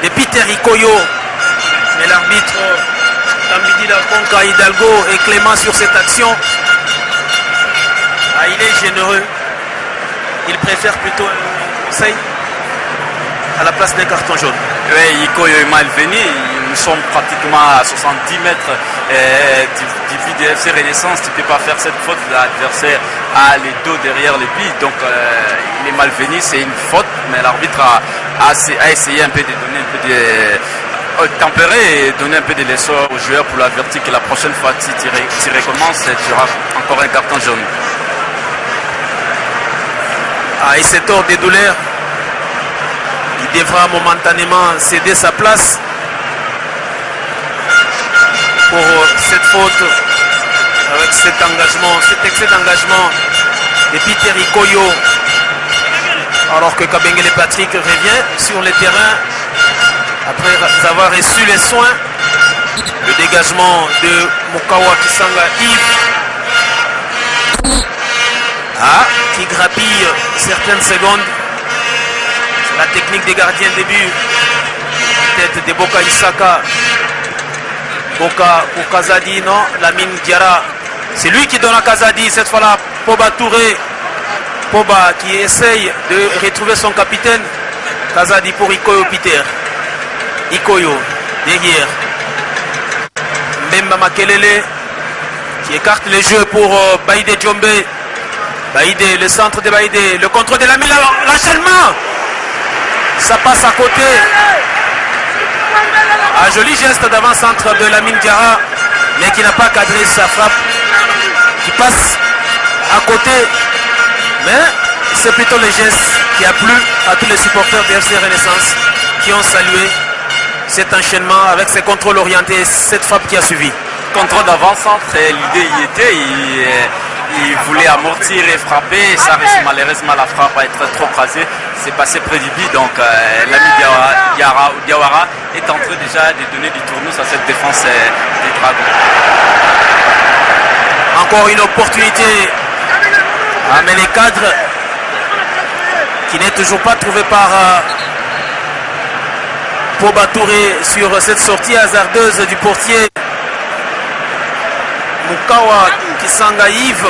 de Peter Ikoyo. Mais l'arbitre Tambidi Lafonka Hidalgo est clément sur cette action. Ah, il est généreux. Il préfère plutôt un conseil à la place d'un carton jaune. Oui, Ikoyo est malvenu. Nous sommes pratiquement à 70 mètres du but de FC Renaissance. Tu ne peux pas faire cette faute. L'adversaire a les dos derrière les billes. Donc il est malvenu. C'est une faute. Mais l'arbitre a essayé un peu de donner un peu tempérer et donner un peu de leçons aux joueurs pour l'avertir que la prochaine fois si tu recommences, tu auras encore un carton jaune. Ah, et cet ordre des douleurs, il devra momentanément céder sa place pour cette faute, avec cet engagement, cet excès d'engagement de Peter Ikoyo, alors que Kabengele Patrick revient sur le terrain après avoir reçu les soins. Le dégagement de Mukawa Kisanga Yves, qui grappille certaines secondes. C'est la technique des gardiens de but. Tête de Boka Isaka. Boka pour Kazadi, non, Lamine Diarra. C'est lui qui donne à Kazadi, cette fois-là, Poba Touré. Poba qui essaye de retrouver son capitaine. Kazadi pour Ikoyo Peter. Ikoyo, derrière. Mbemba Makelele qui écarte les jeux pour Baïdé Djombe. Baïdé, le centre de Baïdé, le contrôle de Lamine, l'enchaînement. Ça passe à côté. Un joli geste d'avant-centre de Lamine Diarra, mais qui n'a pas cadré sa frappe, qui passe à côté. Mais c'est plutôt le geste qui a plu à tous les supporters de FC Renaissance qui ont salué cet enchaînement avec ses contrôles orientés et cette frappe qui a suivi. Contrôle d'avant-centre, l'idée y était, il voulait amortir et frapper, ça reste malheureusement la frappe à être trop crasée, c'est passé près du but, donc l'ami Diawara est en train déjà de donner du tournus à cette défense des Dragons. Encore une opportunité mais les cadres qui n'est toujours pas trouvé par Poba Touré sur cette sortie hasardeuse du portier. Mukawa Kisanga Yves.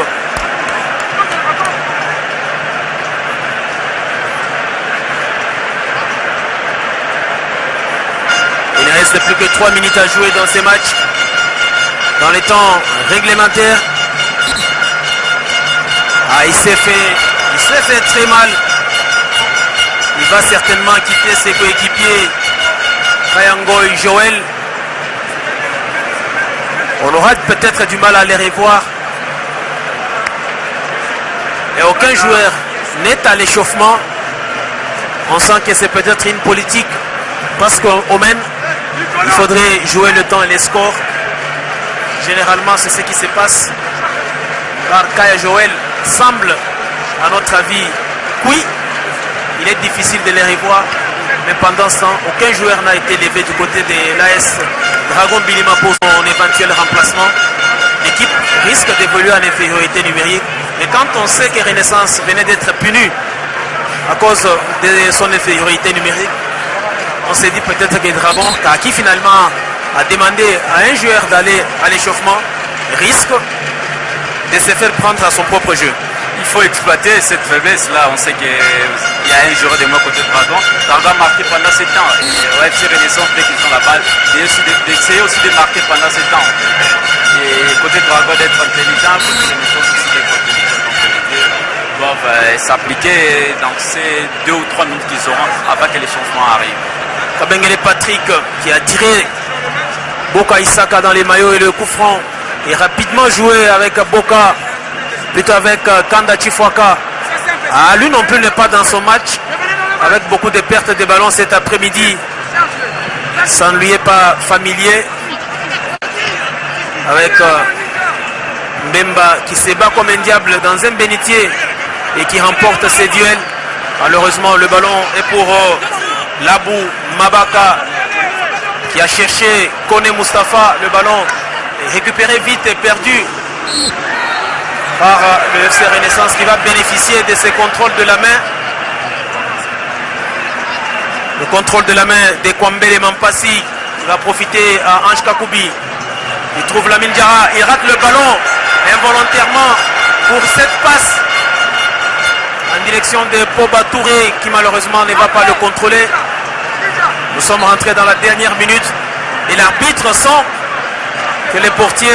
Il ne reste plus que 3 minutes à jouer dans ces matchs. Dans les temps réglementaires. Il s'est fait très mal. Il va certainement quitter ses coéquipiers. Kayangoy Joël. On aura peut-être du mal à les revoir. Et aucun joueur n'est à l'échauffement. On sent que c'est peut-être une politique. Parce qu'au même, il faudrait jouer le temps et les scores. Généralement, c'est ce qui se passe. Car Kaya Joël semble, à notre avis, oui, il est difficile de les revoir. Mais pendant ce temps, aucun joueur n'a été levé du côté de l'AS Dragon Bilima pour son éventuel remplacement. L'équipe risque d'évoluer en infériorité numérique. Et quand on sait que Renaissance venait d'être puni à cause de son infériorité numérique, on s'est dit peut-être que Dragon, qui finalement a demandé à un joueur d'aller à l'échauffement, risque de se faire prendre à son propre jeu. Il faut exploiter cette faiblesse-là. On sait qu'il y a un joueur de moi côté de Dragon. Dragon a marqué pendant 7 ans. Et au FC Renaissance, dès qu'ils ont la balle, d'essayer aussi de marquer pendant 7 ans. Et côté Dragon d'être intelligent, côté Renaissance aussi d'être intelligent. Donc les deux doivent s'appliquer dans ces 2 ou 3 minutes qu'ils auront avant que les changements arrivent. Kabengele Patrick qui a tiré Boka Isaka dans les maillots et le coup franc est rapidement joué avec Boka, plutôt avec Kanda Chifwaka. Lui non plus n'est pas dans son match, avec beaucoup de pertes de ballons cet après-midi. Ça ne lui est pas familier. Avec Mbemba qui se bat comme un diable dans un bénitier et qui remporte ses duels. Malheureusement, le ballon est pour Labou Mabaka qui a cherché Kone Mustafa. Le ballon est récupéré vite et perdu par le FC Renaissance qui va bénéficier de ses contrôles de la main. Le contrôle de la main de Kwambele Mampasi qui va profiter à Ange Kakoubi. Il trouve Lamine Diarra, il rate le ballon involontairement pour cette passe en direction de Poba Touré qui malheureusement ne va pas le contrôler. Nous sommes rentrés dans la dernière minute et l'arbitre sent que le portier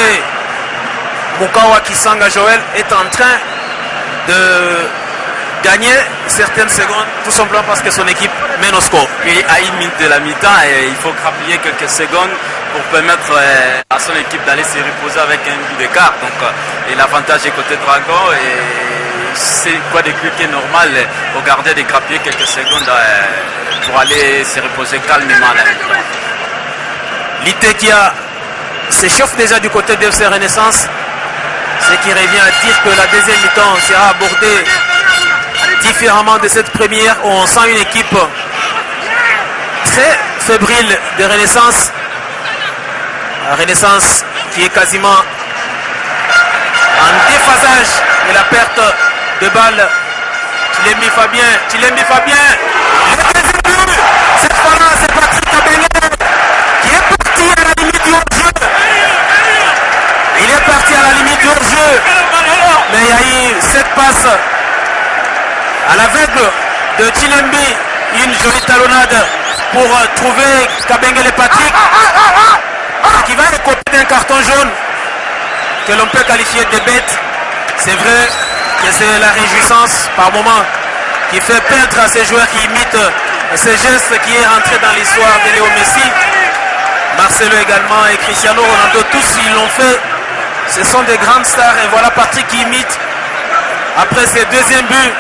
Mukawa Kisanga Joël est en train de gagner certaines secondes, tout simplement parce que son équipe mène au score. Et à une minute de la mi-temps, il faut grappiller quelques secondes pour permettre à son équipe d'aller se reposer avec un but d'écart. Donc, et l'avantage est côté Dragon. Et c'est quoi des cliquets normal au gardien de grappiller quelques secondes pour aller se reposer calmement à la mi-temps. L'Itekia s'échauffe déjà du côté de FC Renaissance, ce qui revient à dire que la deuxième mi-temps sera abordée différemment de cette première où on sent une équipe très fébrile de Renaissance. La Renaissance qui est quasiment en déphasage de la perte de balle. Chilembi Fabien. Le deuxième but, cette fois-là, c'est Patrick Kabengele qui est parti à la limite du hors-jeu. Il est parti à la limite du hors-jeu. Mais il y a eu cette passe à l'aveugle de Chilembi. Une jolie talonnade pour trouver Kabengele Patrick qui va écoper d'un carton jaune que l'on peut qualifier de bête. C'est vrai que c'est la réjouissance par moment qui fait perdre à ces joueurs qui imitent ce geste qui est rentré dans l'histoire de Léo Messi. Marcelo également et Cristiano Ronaldo, tous ils l'ont fait. Ce sont des grandes stars et voilà Patrick qui imite après ses deuxièmes buts.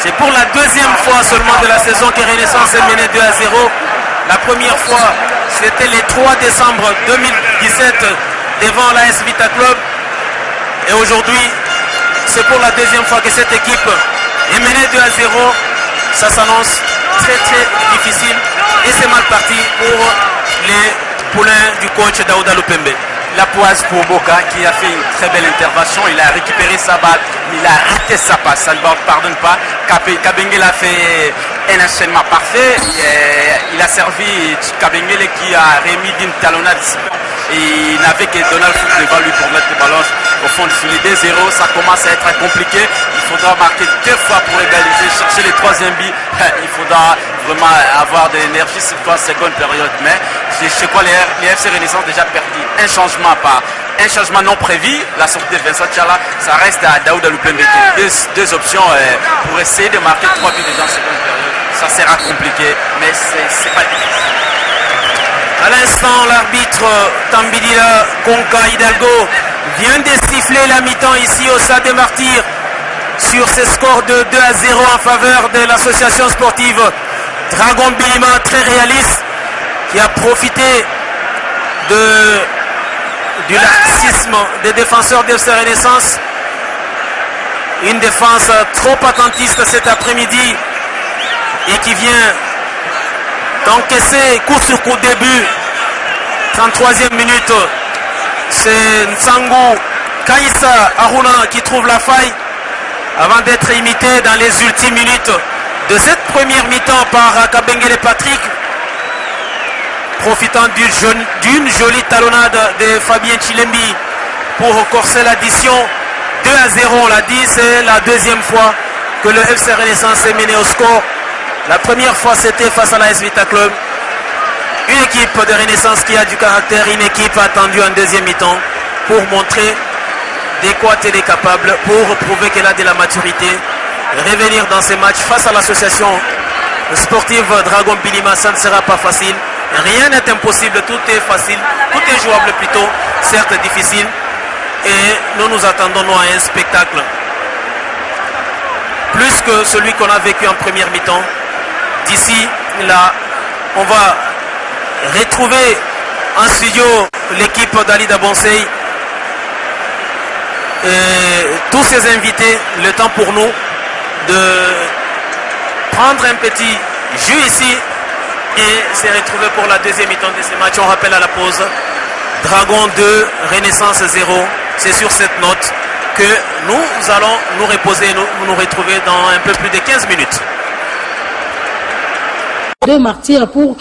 C'est pour la deuxième fois seulement de la saison que Renaissance est menée 2-0. La première fois, c'était le 3 décembre 2017 devant l'AS Vita Club. Et aujourd'hui, c'est pour la deuxième fois que cette équipe est menée 2-0. Ça s'annonce très difficile et c'est mal parti pour les poulains du coach Daouda Lupembe. La poisse pour Boca qui a fait une très belle intervention. Il a récupéré sa balle, mais il a raté sa passe. Ça ne pardonne pas. Kabengele a fait un enchaînement parfait. Il a servi Kabengele qui a remis d'une talonnade. Et il n'avait que Donald Foot devant lui pour mettre le ballon au fond du filet. 2-0, ça commence à être compliqué. Il faudra marquer 2 fois pour égaliser, chercher les 3e buts. Il faudra vraiment avoir de l'énergie sur la seconde période. Mais je crois que les FC Renaissance déjà perdu un changement non prévu. La sortie de Vincent Tchala, ça reste à Daouda Lupembe. Deux options pour essayer de marquer 3 buts déjà en seconde période. Ça sera compliqué, mais c'est pas difficile. À l'instant, l'arbitre Tambidila Konka Hidalgo vient de siffler la mi-temps ici au Stade des Martyrs sur ce score de 2-0 en faveur de l'association sportive Dragon Bilima, très réaliste, qui a profité du laxisme des défenseurs d'FC Renaissance. Une défense trop attentiste cet après-midi et qui vient d'encaisser coup sur coup début. 33e minute, c'est Nsangu Kaïssa Aruna qui trouve la faille avant d'être imité dans les ultimes minutes de cette première mi-temps par Kabengele Patrick, profitant d'une jolie talonnade de Fabien Chilembi pour corser l'addition. 2-0, on l'a dit, c'est la deuxième fois que le FC Renaissance est mené au score. La première fois c'était face à la AS Vita Club. Une équipe de Renaissance qui a du caractère, une équipe attendue en deuxième mi-temps pour montrer de quoi elle est capable, pour prouver qu'elle a de la maturité. Revenir dans ces matchs face à l'association sportive Dragon Bilima, ça ne sera pas facile. Rien n'est impossible, tout est facile, tout est jouable plutôt, certes difficile. Et nous attendons à un spectacle plus que celui qu'on a vécu en première mi-temps. D'ici là, on va retrouver en studio l'équipe d'Alida Bonsei et tous ses invités. Le temps pour nous de prendre un petit jus ici et se retrouver pour la deuxième mi-temps de ce match. On rappelle à la pause, Dragon 2, Renaissance 0. C'est sur cette note que nous allons nous reposer et nous retrouver dans un peu plus de 15 minutes. De Martyrs pour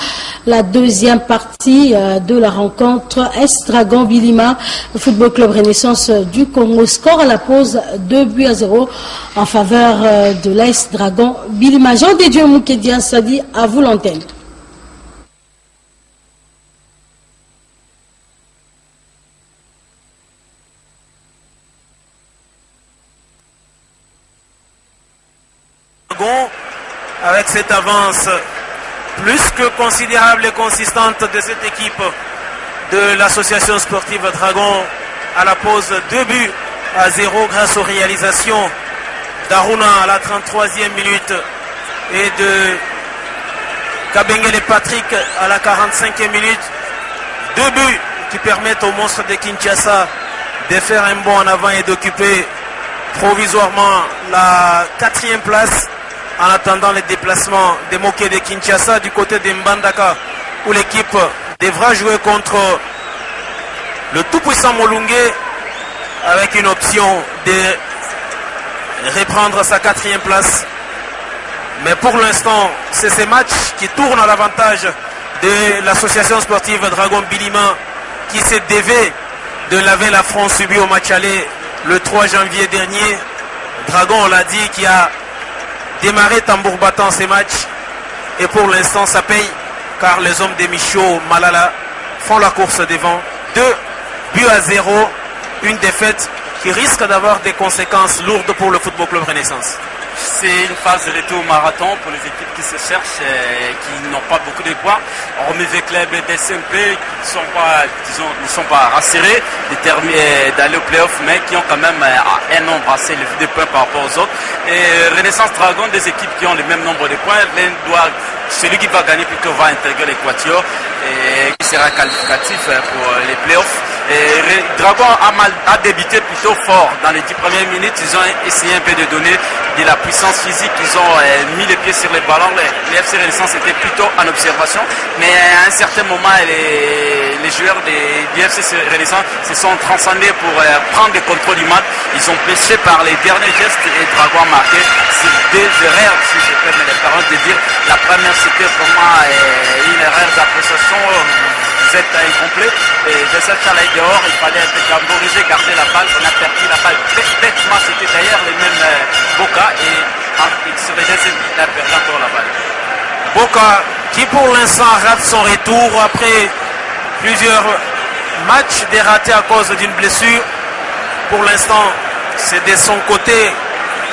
la deuxième partie de la rencontre Est-Dragon Bilima, le Football Club Renaissance du Congo. Score à la pause 2-0 en faveur de l'Est-Dragon Bilima. Jean de Dieu Moukédian Sadi, à vous l'antenne. Dragon avec cette avance plus que considérable et consistante de cette équipe de l'association sportive Dragon à la pause 2-0 grâce aux réalisations d'Aruna à la 33e minute et de Kabengele Patrick à la 45e minute. 2 buts qui permettent aux monstres de Kinshasa de faire un bond en avant et d'occuper provisoirement la 4e place en attendant les déplacements des Moké de Kinshasa du côté de Mbandaka où l'équipe devra jouer contre le tout-puissant Molunge avec une option de reprendre sa 4e place. Mais pour l'instant, c'est ces matchs qui tournent à l'avantage de l'association sportive Dragon Bilima qui s'est dévé de laver l'affront subi au match aller le 3 janvier dernier. Dragon, on l'a dit, qui a démarré tambour battant ces matchs. Et pour l'instant, ça paye car les hommes des Michaud Malala font la course devant. 2-0, une défaite qui risque d'avoir des conséquences lourdes pour le Football Club Renaissance. C'est une phase de retour marathon pour les équipes qui se cherchent et qui n'ont pas beaucoup de points. Hormis Club et DSMP qui ne sont pas rassurés d'aller au playoff, mais qui ont quand même un nombre assez élevé de points par rapport aux autres. Et Renaissance Dragon, des équipes qui ont le même nombre de points, celui qui va gagner plutôt va intégrer l'Équateur et qui sera qualificatif pour les playoffs. Et Dragon a débuté plutôt fort. Dans les 10 premières minutes, ils ont essayé un peu de donner de la puissance physique. Ils ont mis les pieds sur les ballons. Les FC Renaissance étaient plutôt en observation. Mais à un certain moment, les joueurs du FC Renaissance se sont transcendés pour prendre le contrôle du match. Ils ont pêché par les derniers gestes et Dragon a marqué. C'est deux erreurs, si je peux me les permettre de dire. La première, c'était vraiment une erreur d'appréciation. Vous êtes incomplet et Jessel Chalaï dehors, il fallait être gamborisé, garder la balle, on a perdu la balle bêtement, c'était d'ailleurs le même Boka et sur les deuxième il a perdu encore la balle. Boka qui pour l'instant rate son retour après plusieurs matchs dératés à cause d'une blessure. Pour l'instant c'est de son côté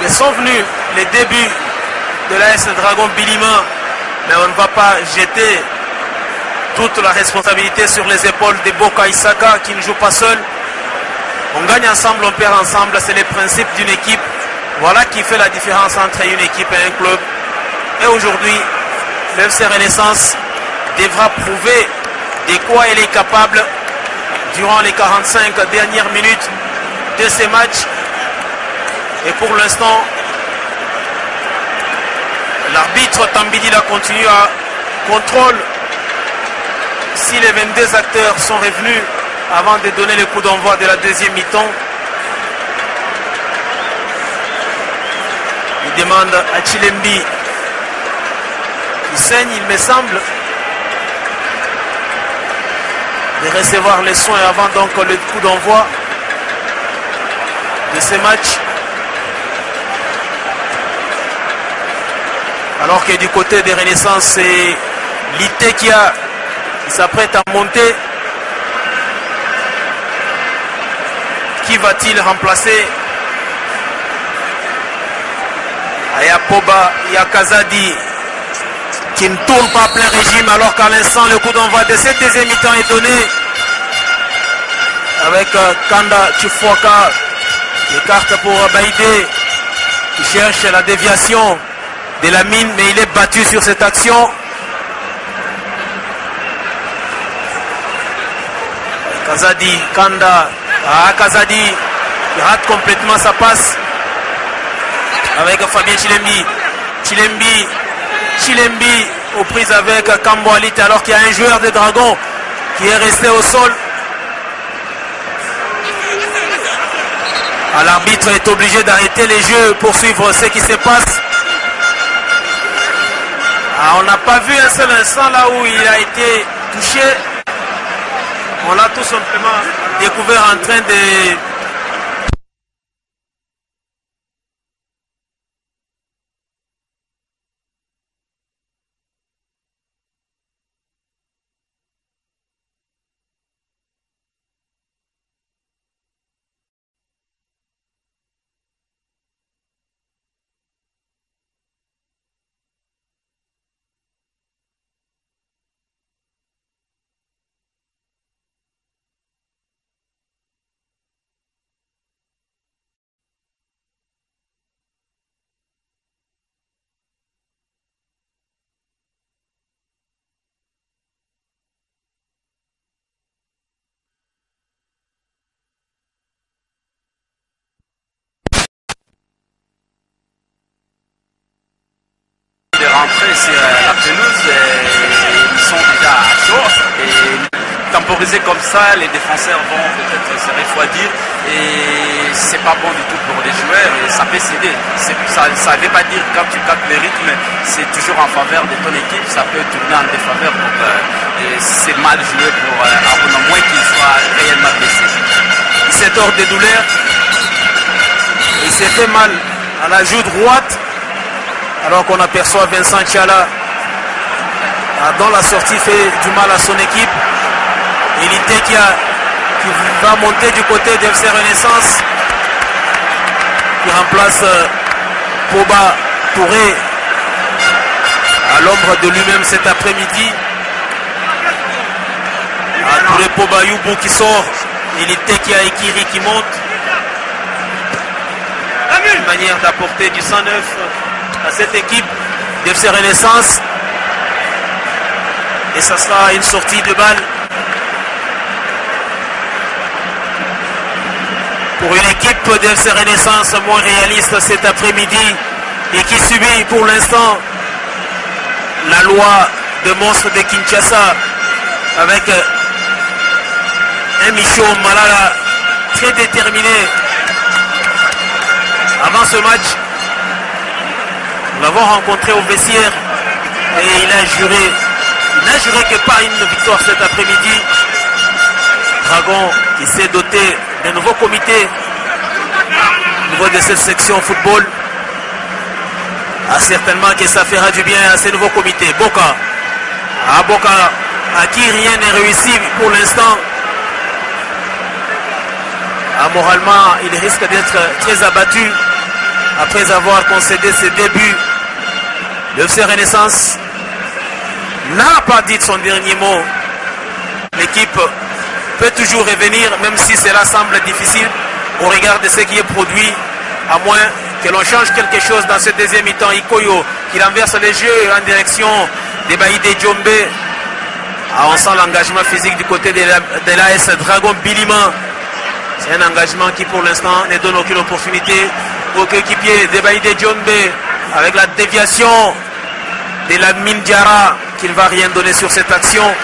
que sont venus les débuts de l'AS Dragon Bilima, mais on ne va pas jeter toute la responsabilité sur les épaules de Boka Isaka qui ne joue pas seul. On gagne ensemble, on perd ensemble, c'est le principe d'une équipe. Voilà qui fait la différence entre une équipe et un club. Et aujourd'hui, le FC Renaissance devra prouver de quoi elle est capable durant les 45 dernières minutes de ces matchs. Et pour l'instant, l'arbitre Tambidila continue à contrôler si les 22 acteurs sont revenus avant de donner le coup d'envoi de la deuxième mi-temps. Il demande à Chilembi qui saigne, il me semble, de recevoir les soins avant donc le coup d'envoi de ces matchs. Alors que du côté des Renaissances, c'est Lité qui s'apprête à monter. Qui va-t-il remplacer? Il y a Poba, il y a Kazadi qui ne tourne pas à plein régime alors qu'à l'instant le coup d'envoi de cette deuxième mi-temps est donné avec Kanda Chifuaka qui écarte pour Baïdé qui cherche la déviation de la mine mais il est battu sur cette action. Kazadi, Kanda, Kazadi, il rate complètement sa passe avec Fabien Chilembi, Chilembi aux prises avec Kambo Alit alors qu'il y a un joueur de Dragon qui est resté au sol. L'arbitre est obligé d'arrêter les jeux pour suivre ce qui se passe. On n'a pas vu un seul instant là où il a été touché. On l'a tout simplement découvert en train de sur la pelouse, ils sont déjà à chaud. Et temporiser comme ça, les défenseurs vont peut-être se refroidir et c'est pas bon du tout pour les joueurs et ça peut céder. Ça ne veut pas dire quand tu captes le rythme, c'est toujours en faveur de ton équipe, ça peut tourner en défaveur. Donc c'est mal joué pour Aruna, moins qu'il soit réellement blessé. Il s'est hors des douleurs, il s'est fait mal à la joue droite, alors qu'on aperçoit Vincent Tchala dont la sortie fait du mal à son équipe. Elité qui va monter du côté d'FC Renaissance, qui remplace Poba Touré à l'ombre de lui-même cet après-midi. Touré Poba Youbou qui sort, Elité qui a Ekiri qui monte. Une manière d'apporter du 109 à cette équipe d'FC Renaissance. Et ça sera une sortie de balle pour une équipe d'FC Renaissance moins réaliste cet après-midi et qui subit pour l'instant la loi de monstre de Kinshasa avec un Micho Malala très déterminé. Avant ce match, nous l'avons rencontré au vestiaire et il n'a juré que pas une victoire cet après-midi. Dragon qui s'est doté d'un nouveau comité au niveau de cette section football. Certainement que ça fera du bien à ce nouveau comité. Boka, à qui rien n'est réussi pour l'instant. Moralement, il risque d'être très abattu après avoir concédé ses débuts. Le FC Renaissance n'a pas dit son dernier mot. L'équipe peut toujours revenir, même si cela semble difficile au regard de ce qui est produit, à moins que l'on change quelque chose dans ce deuxième mi-temps. Ikoyo qui renverse les jeux en direction des Baïdé Djombe. On sent l'engagement physique du côté de l'AS Dragon Bilima. C'est un engagement qui pour l'instant ne donne aucune opportunité aux coéquipiers des Baïdé Djombe, avec la déviation de la Mindiara qui ne va rien donner sur cette action.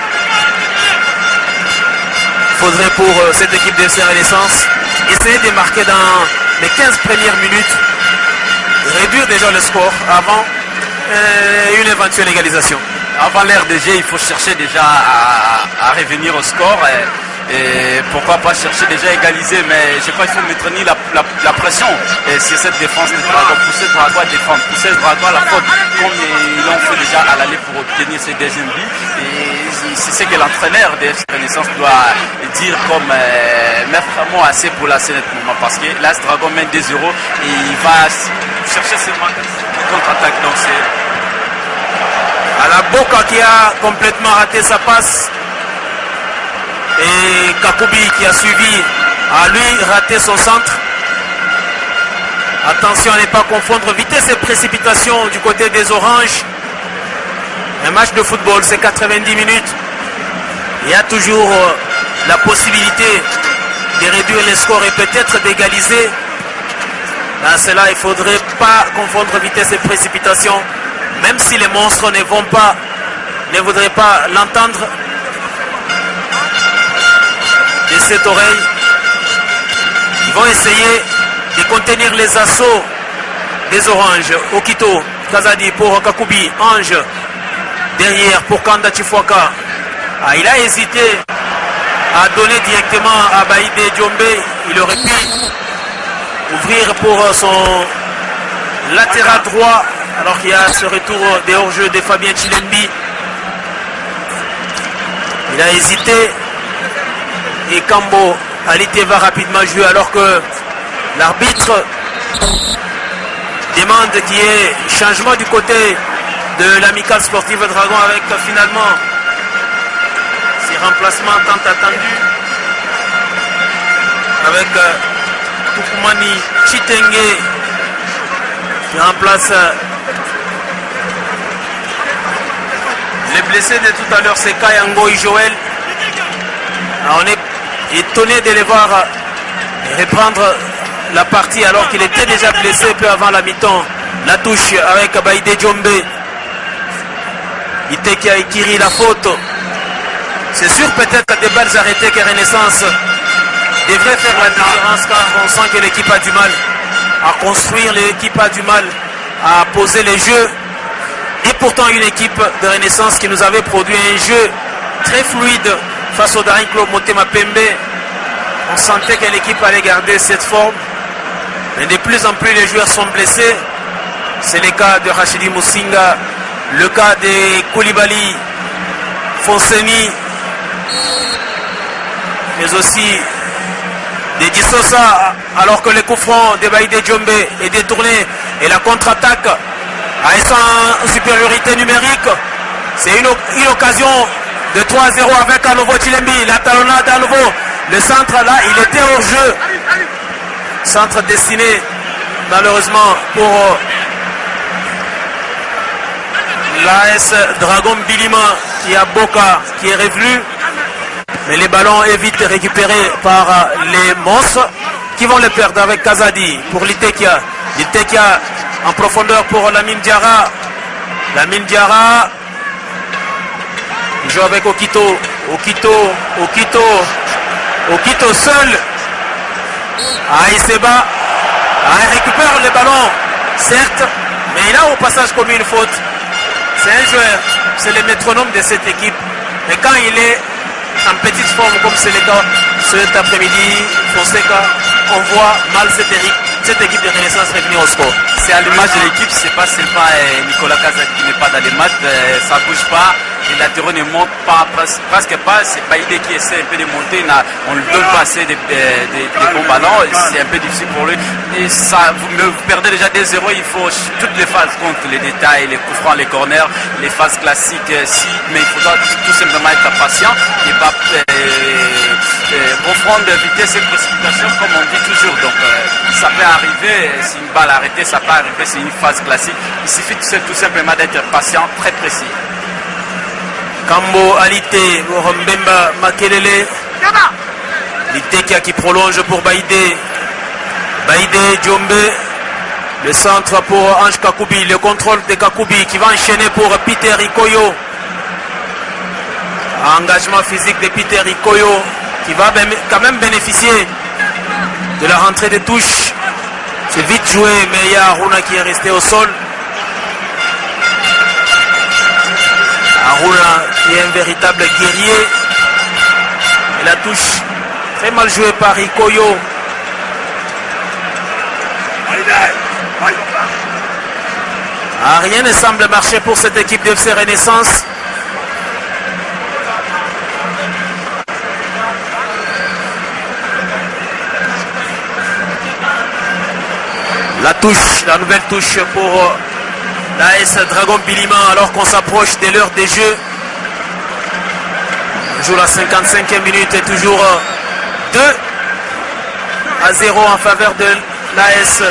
Il faudrait pour cette équipe de FC Renaissance essayer de marquer dans les 15 premières minutes, réduire déjà le score avant une éventuelle égalisation. Avant l'ère de jeu, il faut chercher déjà à revenir au score et pourquoi pas chercher déjà à égaliser, mais je crois qu'il faut maintenir la pression sur cette défense de Dragon, pousser Dragon à défendre, pousser Dragon à la faute comme ils l'ont fait déjà à l'aller pour obtenir ce deuxième but. Et c'est ce que l'entraîneur de FC Renaissance doit dire comme mettre vraiment assez pour la scène moment, parce que là Dragon mène 2-0 et il va chercher ce contre-attaque. Donc c'est à la Boka qui a complètement raté sa passe et Kakubi qui a suivi à lui raté son centre. Attention à ne pas confondre vitesse et précipitation du côté des Oranges. Un match de football, c'est 90 minutes. Il y a toujours la possibilité de réduire les scores et peut-être d'égaliser. Dans cela, il ne faudrait pas confondre vitesse et précipitation. Même si les monstres ne voudraient pas l'entendre de cette oreille, ils vont essayer de contenir les assauts des Oranges. Okito, Kazadi pour Kakubi, Ange, derrière pour Kanda Chifuaka. Il a hésité à donner directement à Baïdé Djombe. Il aurait pu ouvrir pour son latéral droit, alors qu'il y a ce retour des hors-jeu de Fabien Chilembi. Il a hésité et Kambo Alité va rapidement jouer alors que l'arbitre demande qu'il y ait changement du côté de l'amicale sportive Dragon, avec finalement ces remplacements tant attendus avec Tukumani Chitenge qui remplace les blessés de tout à l'heure, c'est Kayango et Joël. On est étonné de les voir reprendre la partie alors qu'il était déjà blessé peu avant la mi-temps. La touche avec Baïdé Djombe. Itekia et Kiri, la faute. C'est sûr peut-être des balles arrêtées que Renaissance devrait faire la différence car on sent que l'équipe a du mal à construire, l'équipe a du mal à poser les jeux. Et pourtant une équipe de Renaissance qui nous avait produit un jeu très fluide face au Daring Club Motema Pembe. On sentait que l'équipe allait garder cette forme. Mais de plus en plus les joueurs sont blessés. C'est le cas de Rachidi Moussinga, le cas de Koulibaly, Fonseni, mais aussi de Dissosa, alors que le coup franc de Baïdé Djombe est détourné et la contre-attaque a été en supériorité numérique. C'est une occasion de 3-0 avec à nouveau Chilembi, la talonnade à nouveau. Le centre là, il était hors jeu. Centre destiné malheureusement pour l'AS Dragon Bilima qui a Boka qui est revenu. Mais les ballons est vite récupérés par les monstres qui vont le perdre avec Kazadi pour l'Itekia. L'Itekia en profondeur pour Lamine Diarra. Lamine Diarra il joue avec Okito. Okito seul. Aïseba récupère le ballon, certes, mais il a au passage commis une faute. C'est un joueur, c'est le métronome de cette équipe. Mais quand il est en petite forme comme c'est le cas cet après-midi, Fonseca, on voit mal cette équipe de Renaissance revenir au score. C'est à l'image de l'équipe, c'est pas seulement Nicolas Kazadi qui n'est pas dans les matchs, ça ne bouge pas, les latéraux ne montent pas, presque pas, c'est Baïdé qui essaie un peu de monter, on ne donne pas assez de bons ballons, c'est un peu difficile pour lui. Et ça, vous perdez déjà 2-0, il faut toutes les phases contre les détails, les coups francs, les corners, les phases classiques, mais il faudra tout simplement être patient et pas confondre vitesse et précipitation comme on dit toujours. Donc ça peut arriver, si une balle arrêtée, ça peut arriver, c'est une phase classique. Il suffit tout simplement d'être patient, très précis. Kambo Alite, Mbemba Makelele. L'Itekia qui prolonge pour Baïdé. Baïdé Djombe. Le centre pour Ange Kakoubi. Le contrôle de Kakoubi qui va enchaîner pour Peter Ikoyo. Engagement physique de Peter Ikoyo qui va quand même bénéficier de la rentrée des touches. C'est vite joué, mais il y a Aruna qui est resté au sol. Aruna qui est un véritable guerrier. Et la touche très mal jouée par Ikoyo. Rien ne semble marcher pour cette équipe de FC Renaissance. La touche, la nouvelle touche pour l'AS Dragon Bilima alors qu'on s'approche de l'heure des jeux. On joue la 55e minute et toujours 2-0 en faveur de l'AS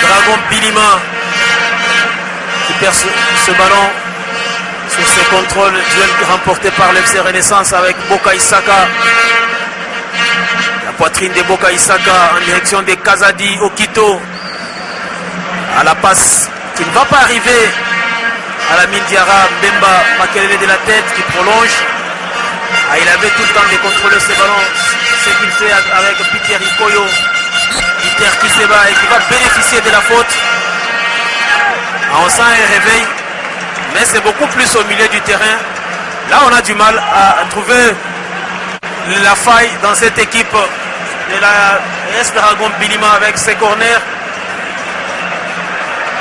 Dragon Bilima qui perd ce ballon sur ses contrôles. Duel remporté par l'FC Renaissance avec Boka Isaka. La poitrine de Boka Isaka en direction de Kazadi Okito. À la passe qui ne va pas arriver à la Diarra, Mbemba Makelele de la tête qui prolonge. Il avait tout le temps de contrôler ce ballon, ce qu'il fait avec Peter Ikoyo. Peter qui se bat et qui va bénéficier de la faute. On sent un réveil, mais c'est beaucoup plus au milieu du terrain. Là on a du mal à trouver la faille dans cette équipe de la AS Dragon Bilima avec ses corners.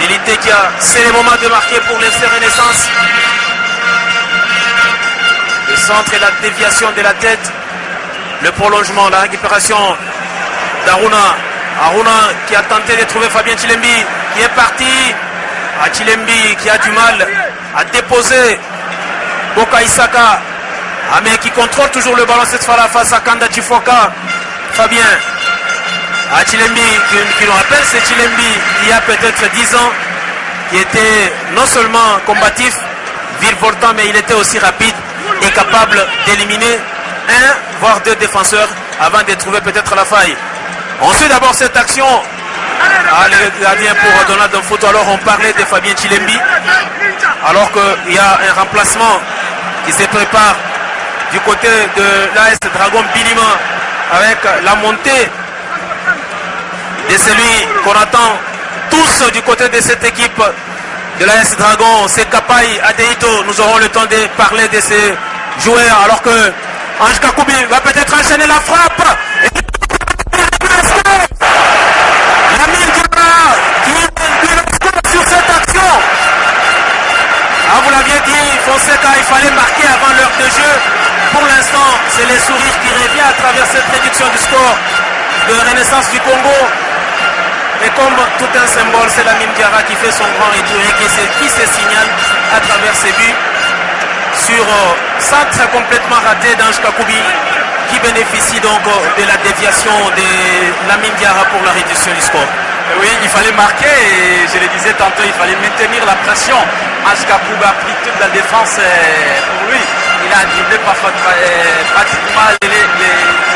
L'Itekia, c'est le moment de marquer pour l'FC Renaissance. Le centre et la déviation de la tête. Le prolongement, la récupération d'Aruna. Aruna qui a tenté de trouver Fabien Chilembi, qui est parti. Chilembi qui a du mal à déposer Boka Isaka. Mais qui contrôle toujours le ballon cette fois-là face à Kanda Chifoka. Fabien. Chilembi, qui nous rappelle, c'est Chilembi il y a peut-être 10 ans, qui était non seulement combatif, virevoltant, mais il était aussi rapide et capable d'éliminer un, voire deux défenseurs avant de trouver peut-être la faille. On suit d'abord cette action le gardien pour Donald Mfuto. Alors on parlait de Fabien Chilembi, alors qu'il y a un remplacement qui se prépare du côté de l'AS Dragon Bilima avec la montée de celui qu'on attend tous du côté de cette équipe de l'AS Dragon. C'est Kapai Adeito. Nous aurons le temps de parler de ces joueurs alors que Ange Kakoubi va peut-être enchaîner la frappe. Sur cette action. Ah, vous l'aviez dit, Fonseca, il fallait marquer avant l'heure de jeu. Pour l'instant, c'est les sourires qui reviennent à travers cette réduction du score de Renaissance du Congo. Et comme tout un symbole, c'est Lamine Diarra qui fait son grand retour et qui se signale à travers ses buts sur centre complètement raté d'Ange Kakoubi, qui bénéficie donc de la déviation de Lamine Diarra pour la réduction du score. Oui, il fallait marquer et je le disais tantôt, il fallait maintenir la pression. Ange Kakoubi a pris toute la défense pour lui. Il a dribblé pratiquement les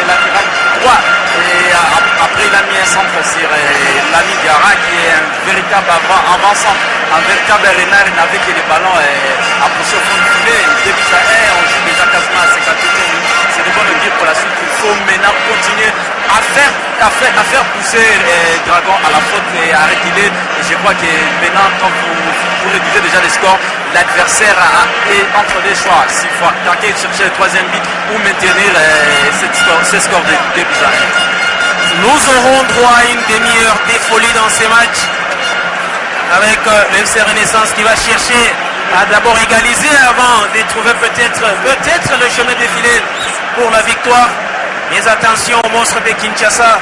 latérales droits. Et après, il a mis un centre sur Lamine Diarra qui est un véritable avant-centre, un véritable renard. Il n'avait que les ballons à pousser au fond du filet. Début à 1, on joue déjà quasiment à 58 minutes. C'est de bonne dire pour la suite. Il faut maintenant continuer à faire pousser les Dragons à la faute et à reculer. Et je crois que maintenant, quand vous réduisez déjà les scores, l'adversaire est entre des choix. S'il faut tenter de chercher le troisième but ou maintenir ce score de début à 1. Nous aurons droit à une demi-heure de folie dans ces matchs avec l'FC Renaissance qui va chercher à d'abord égaliser avant de trouver peut-être le chemin défilé pour la victoire. Mais attention aux monstres de Kinshasa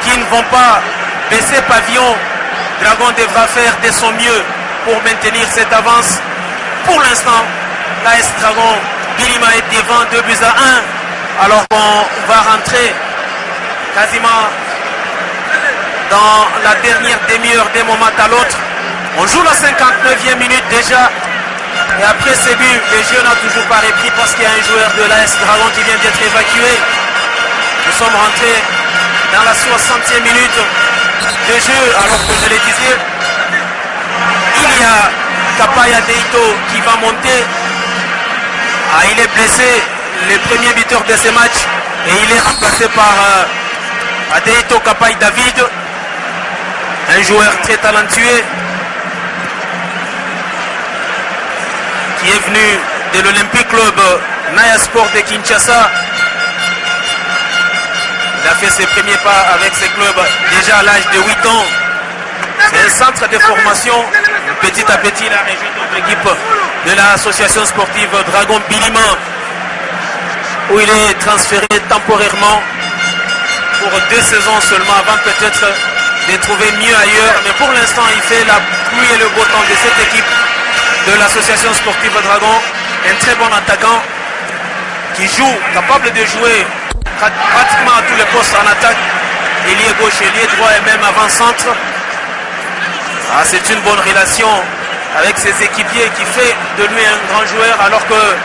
qui ne vont pas baisser pavillon. Dragon devra faire de son mieux pour maintenir cette avance. Pour l'instant, l'AS Dragon Bilima est devant 2-1 alors qu'on va rentrer quasiment dans la dernière demi-heure d'un moment à l'autre. On joue la 59e minute déjà. Et après ces buts, le jeu n'a toujours pas repris parce qu'il y a un joueur de l'AS Dragon qui vient d'être évacué. Nous sommes rentrés dans la 60e minute de jeu alors que je le disais, il y a Kapai Adeito qui va monter. Ah, il est blessé, le premier buteur de ce match, et il est remplacé par Adeito Kapai David, un joueur très talentueux qui est venu de l'Olympique Club Naya Sport de Kinshasa. Il a fait ses premiers pas avec ce club déjà à l'âge de 8 ans. C'est un centre de formation. Petit à petit, il a rejoint notre équipe de l'association sportive Dragon Bilima, où il est transféré temporairement pour 2 saisons seulement avant peut-être de trouver mieux ailleurs. Mais pour l'instant, il fait la pluie et le beau temps de cette équipe de l'association sportive Dragon. Un très bon attaquant qui joue, capable de jouer pratiquement à tous les postes en attaque. Ailier gauche, ailier droit et même avant-centre. Ah, c'est une bonne relation avec ses équipiers qui fait de lui un grand joueur alors que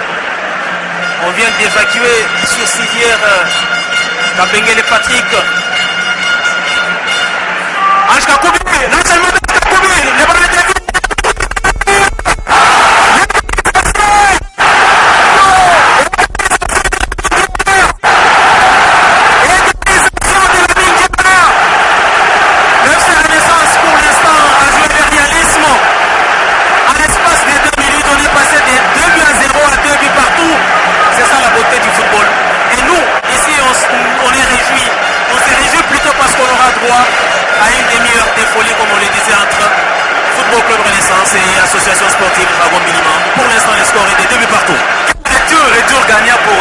on vient d'évacuer sur civière Kabengele Patrick. Ange Kakoubi, l'enchaînement de Kakoubi, le ballon est dévié. À une demi-heure de folie, comme on le disait, entre Football Club Renaissance et Association Sportive Dragon Bilima. Pour l'instant, le score est de 2 buts partout. Retour gagnant pour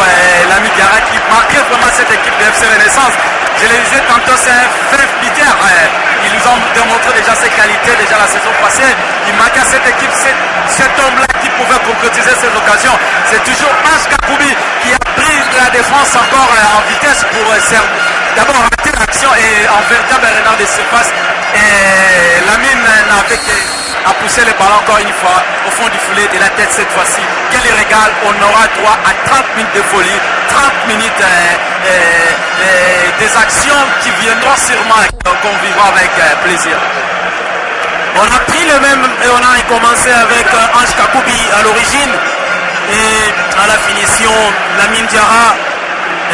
l'ami Diarra qui marquait vraiment cette équipe de FC Renaissance. Je le disais tantôt, c'est un vrai leader. Ils nous ont démontré déjà ses qualités, déjà la saison passée. Il marquait cette équipe, cet homme-là qui pouvait concrétiser ces occasions. C'est toujours Ange Kakoubi qui a pris la défense encore en vitesse pour d'abord arrêter l'action et en véritable renard de surface. Et Lamine n'avait qu'à pousser le ballon encore une fois au fond du filet de la tête cette fois-ci. Quel régal, on aura droit à 30 minutes de folie, 30 minutes de des actions qui viendront sûrement, qu'on vivra avec plaisir. On a pris le même et on a commencé avec Ange Kakoubi à l'origine et à la finition Lamine Diarra,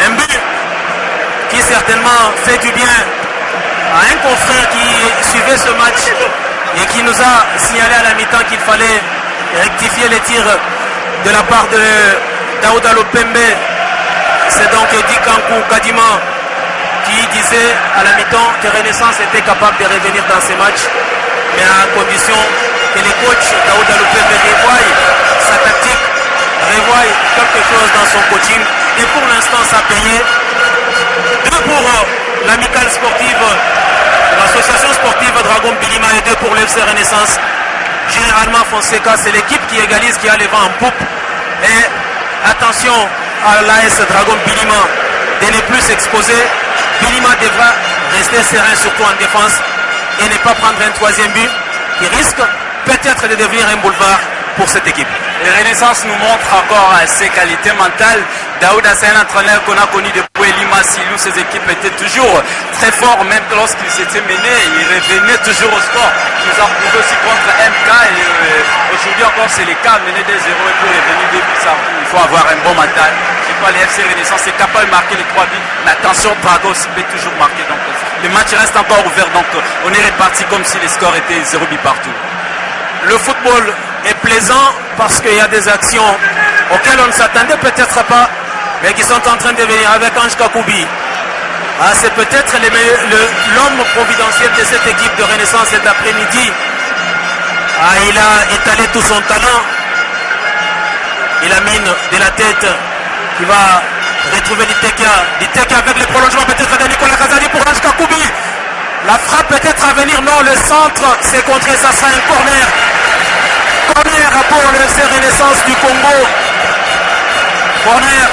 un but qui certainement fait du bien à un confrère qui suivait ce match et qui nous a signalé à la mi-temps qu'il fallait rectifier les tirs de la part de Daouda Lopembe. C'est donc Dikankou Kadima qui disait à la mi-temps que Renaissance était capable de revenir dans ces matchs, mais à condition que les coachs Daouda Lopembe revoient sa tactique, revoient quelque chose dans son coaching. Et pour l'instant, ça a payé. 2 pour l'amicale sportive, l'association sportive Dragon Bilima et 2 pour l'FC Renaissance. Généralement, Fonseca, c'est l'équipe qui égalise, qui a les vents en poupe. Et attention à l'AS Dragon Bilima de ne plus s'exposer. Bilima devra rester serein, surtout en défense, et ne pas prendre un 3e but qui risque peut-être de devenir un boulevard pour cette équipe. Et Renaissance nous montre encore ses qualités mentales. Daouda, c'est un entraîneur qu'on a connu depuis Lima Silou. Ses équipes étaient toujours très forts, même lorsqu'ils s'étaient menés, ils revenaient toujours au score. Ils nous ont prouvé aussi contre MK et aujourd'hui encore c'est les cas, mener des 0 et puis revenir des buts. Il faut avoir un bon mental. Je crois que les FC Renaissance est capable de marquer les 3 buts, mais attention, Drago aussi peut toujours marquer. Donc le match reste encore ouvert, donc on est reparti comme si les scores étaient 0 buts partout. Le football est plaisant parce qu'il y a des actions auxquelles on ne s'attendait peut-être pas, mais qui sont en train de venir avec Ange Kakoubi. Ah, c'est peut-être l'homme providentiel de cette équipe de Renaissance cet après-midi. Ah, il a étalé tout son talent. Il amène de la tête qui va retrouver Litekia. Litekia avec le prolongement peut-être de Nicolas Kazali pour Ange Kakoubi. La frappe peut-être à venir, non, le centre, c'est contré, ça sera un corner. Corner pour le FC Renaissance du Congo. Corner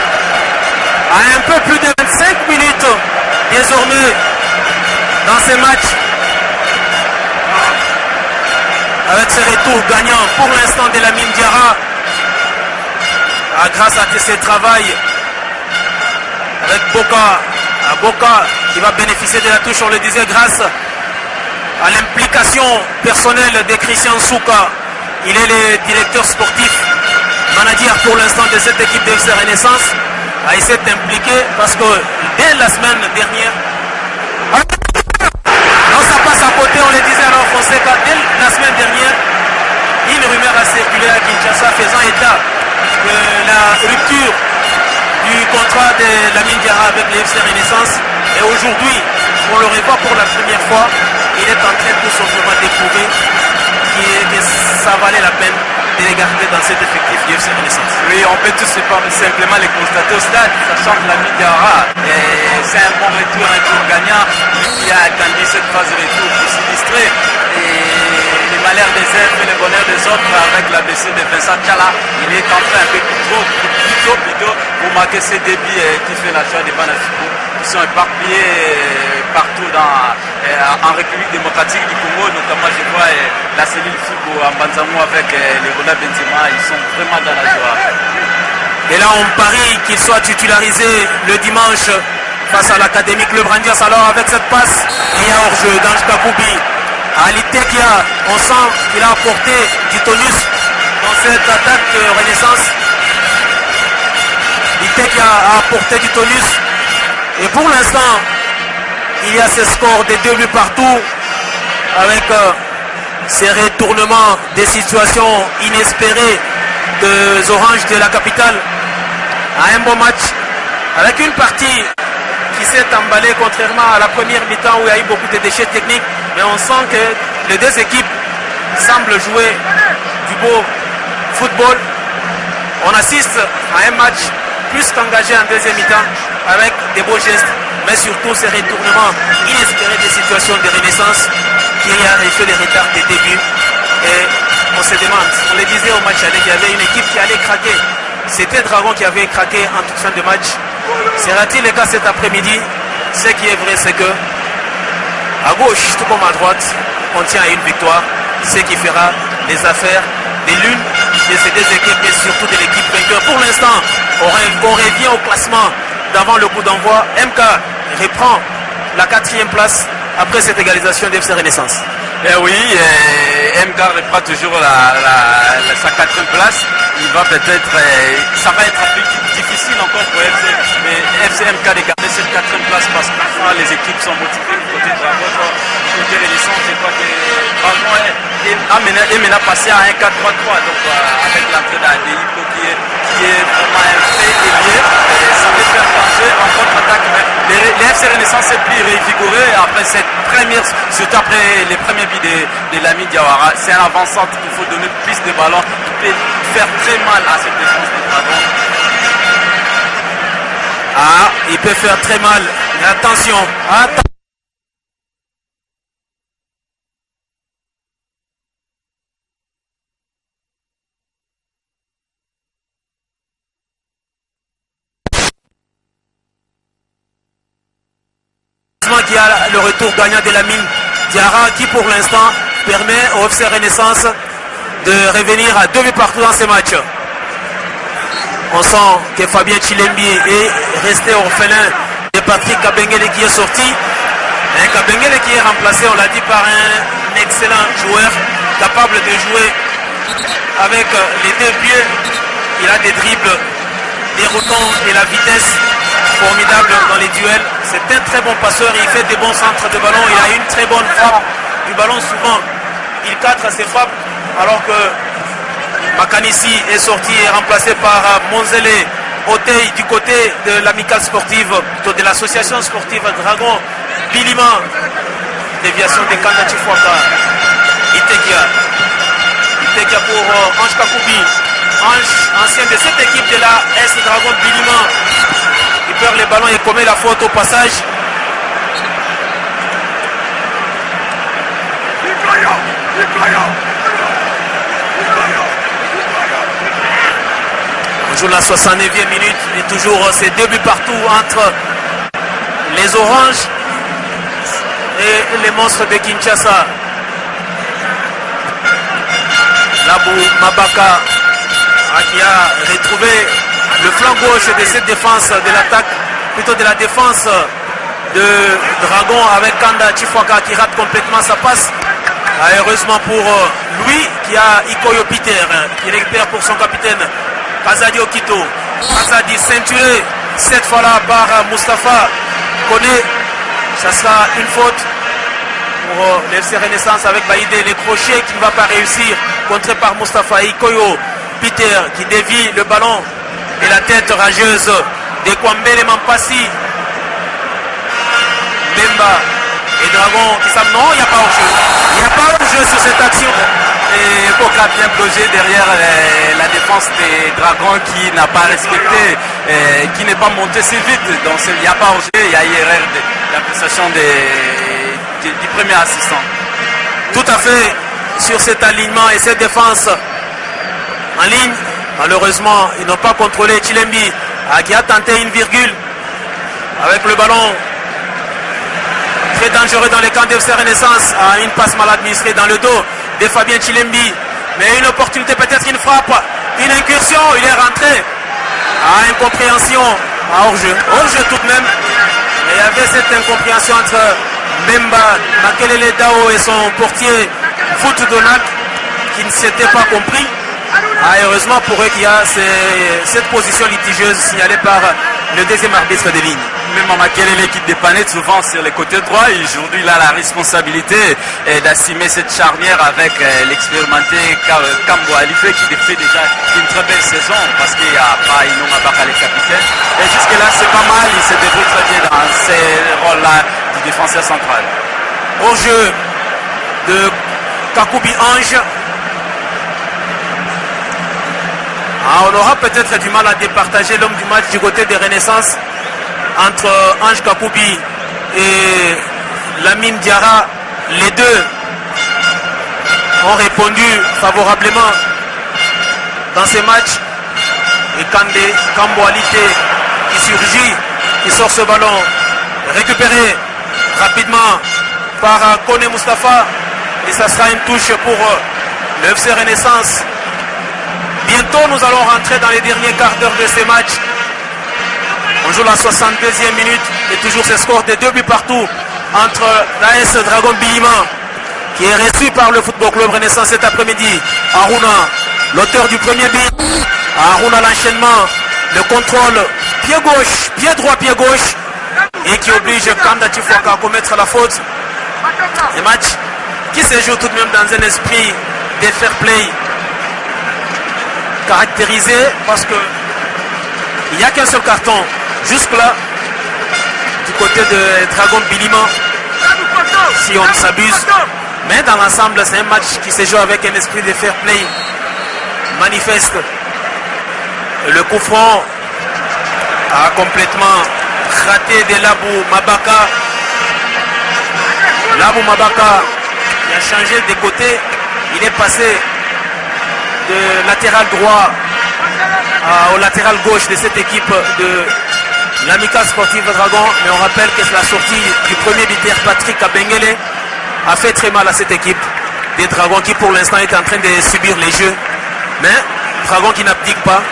à un peu plus de 25 minutes désormais dans ces matchs. Avec ce retour gagnant pour l'instant de Lamine Diarra. Grâce à ses travail avec Boka qui va bénéficier de la touche, on le disait, grâce à l'implication personnelle de Christian Souka. Il est le directeur sportif, manager pour l'instant de cette équipe de FC Renaissance. Il s'est impliqué parce que dès la semaine dernière, non, ça passe à côté, on le disait alors Fonseca, dès la semaine dernière, une rumeur a circulé à Kinshasa faisant état de la rupture du contrat de Lamine Diarra avec les FC Renaissance. Et aujourd'hui, on le revoit pour la première fois, il est en train tout simplement d'éprouver que ça valait la peine de les garder dans cet effectif du FC Renaissance. Oui, on peut tout simplement les constater au stade, sachant que Lamine Diarra, c'est un bon retour, un tour gagnant, qui a attendu cette phase de retour pour s'illustrer. Et les malheurs des uns et le bonheur des autres avec l'ABC de Vincent Tchala, il est en train un peu plutôt pour marquer ses débits qui fait la joie des Banafiko, qui sont éparpillés partout en République démocratique du Congo, notamment je vois la cellule Figo en Banzamo avec les Rola Benzema, ils sont vraiment dans la joie. Et là on parie qu'il soit titularisé le dimanche face à l'Académie Club Rangers. Alors avec cette passe, il y a hors-jeu d'Ange Kakoubi. À Litekia, on sent qu'il a apporté du tonus dans cette attaque Renaissance. Litekia a apporté du tonus. Et pour l'instant, il y a ce score de 2 buts partout avec ces retournements des situations inespérées des Oranges de la capitale à un bon match avec une partie qui s'est emballée contrairement à la première mi-temps où il y a eu beaucoup de déchets techniques, mais on sent que les deux équipes semblent jouer du beau football. On assiste à un match plus qu'engagé en deuxième mi-temps avec des beaux gestes, mais surtout ces retournements inespérés des situations de Renaissance qui a fait des retards de début. Et on se demande, on le disait au match aller, qu'il y avait une équipe qui allait craquer. C'était Dragon qui avait craqué en toute fin de match. Sera-t-il le cas cet après-midi? Ce qui est vrai, c'est que à gauche, tout comme à droite, on tient à une victoire, ce qui fera les affaires de l'une de ces deux équipes, mais surtout de l'équipe vainqueur. Pour l'instant, on revient au classement d'avant le coup d'envoi. MK reprend la 4e place après cette égalisation d'FC Renaissance. Et oui, MK reprend toujours sa 4e place. Il va peut-être, ça va être difficile encore pour FC, mais FCMK de garder cette 4e place parce que parfois les équipes sont motivées du côté de Dragon. Du côté Renaissance, je crois que Dragon est maintenant passé à un 4-3-3, donc avec l'entrée d'Adéipo qui est vraiment un fait élevé. Ça peut faire danger en contre-attaque, mais les FC Renaissance est plus réfiguré après cette première, surtout après les premiers buts de Lamine Diawara. C'est un avant-centre qu'il faut donner plus de ballons, qui peut faire très mal à cette défense des Dragons. Ah, il peut faire très mal, mais attention, qui a le retour gagnant de Lamine Diarra qui pour l'instant permet au FC Renaissance de revenir à 2 buts partout dans ces matchs. On sent que Fabien Chilembi est resté orphelin de Patrick Kabengele qui est sorti. Et Kabengele qui est remplacé, on l'a dit, par un excellent joueur capable de jouer avec les 2 pieds. Il a des dribbles déroutants et la vitesse formidable dans les duels. C'est un très bon passeur, il fait des bons centres de ballon, il a une très bonne frappe du ballon souvent. Il cadre ses frappes alors que Makanissi est sorti et remplacé par Monzele Otei du côté de l'amicale sportive, de l'association sportive Dragon Bilima. Déviation de Kanda Chifwaka. Itekia pour Ange Kakoubi. Ange, ancien de cette équipe de la S Dragon Bilima. Il perd les ballons et commet la faute au passage. On joue la 69e minute et toujours ces 2 buts partout entre les Oranges et les Monstres de Kinshasa. Labou Mabaka qui a retrouvé le flanc gauche de cette défense de l'attaque, plutôt de la défense de Dragon avec Kanda Chifwaka qui rate complètement sa passe. Heureusement pour lui qui a Ikoyo Peter qui récupère pour son capitaine Kazadi Okito. Kazadi ceinturé cette fois-là par Mustapha Kone. Ça sera une faute pour l'FC Renaissance avec Baïdé. Les crochets qui ne va pas réussir, contré par Mustapha. Ikoyo Peter qui dévie le ballon et la tête rageuse de Kwambele Mampasi. Bemba et Dragon qui savent non, il n'y a pas hors-jeu. Il n'y a pas hors-jeu sur cette action. Et Boka bien bloqué derrière la défense des Dragons qui n'a pas respecté, qui n'est pas monté si vite. Donc il n'y a pas hors-jeu, il y a erreur de l'appréciation du premier assistant. Tout à fait sur cet alignement et cette défense en ligne. Malheureusement, ils n'ont pas contrôlé Chilembi qui a tenté une virgule avec le ballon. Très dangereux dans les camps d'FC Renaissance. Une passe mal administrée dans le dos de Fabien Chilembi. Mais une opportunité, peut-être une frappe, une incursion, il est rentré. Incompréhension. Hors-jeu. Hors-jeu tout de même. Et il y avait cette incompréhension entre Memba, Makelele Dao et son portier Foutu Donak qui ne s'était pas compris. Heureusement pour eux qu'il y a cette position litigieuse signalée par le deuxième arbitre de ligne. Même Makelele qui dépannait souvent sur les côtés droits, aujourd'hui il a la responsabilité d'assumer cette charnière avec l'expérimenté Kambo Alife qui fait déjà une très belle saison parce qu'il n'y a pas Inoma Baka les capitaines. Et jusque là c'est pas mal, il se débrouille très bien dans ces rôles-là du défenseur central. Au jeu de Kakoubi Ange. On aura peut-être du mal à départager l'homme du match du côté des Renaissances entre Ange Kakoubi et Lamine Diarra. Les deux ont répondu favorablement dans ces matchs. Et Kandé Kambo Alite qui surgit, qui sort ce ballon, récupéré rapidement par Kone Mustapha. Et ça sera une touche pour le FC Renaissance. Bientôt, nous allons rentrer dans les derniers quarts d'heure de ces matchs. On joue la 62e minute et toujours ce score de 2 buts partout entre l'AS Dragon Bilima qui est reçu par le Football Club Renaissance cet après-midi. Aruna, l'auteur du premier but. Aruna, l'enchaînement, le contrôle, pied gauche, pied droit, pied gauche, et qui oblige Kanda Chifuaka à commettre la faute. Un match qui se joue tout de même dans un esprit de fair play caractérisé parce que il n'y a qu'un seul carton jusque-là du côté de Dragon Bilima, si on ne s'abuse. Mais dans l'ensemble, c'est un match qui se joue avec un esprit de fair play manifeste. Et le coup franc a complètement raté de Labou Mabaka. Labou Mabaka qui a changé de côté. Il est passé de latéral droit au latéral gauche de cette équipe de l'Amical Sportive Dragon. Mais on rappelle que la sortie du premier buteur Patrick Abengele a fait très mal à cette équipe des Dragons qui pour l'instant est en train de subir les jeux. Mais Dragon qui n'abdique pas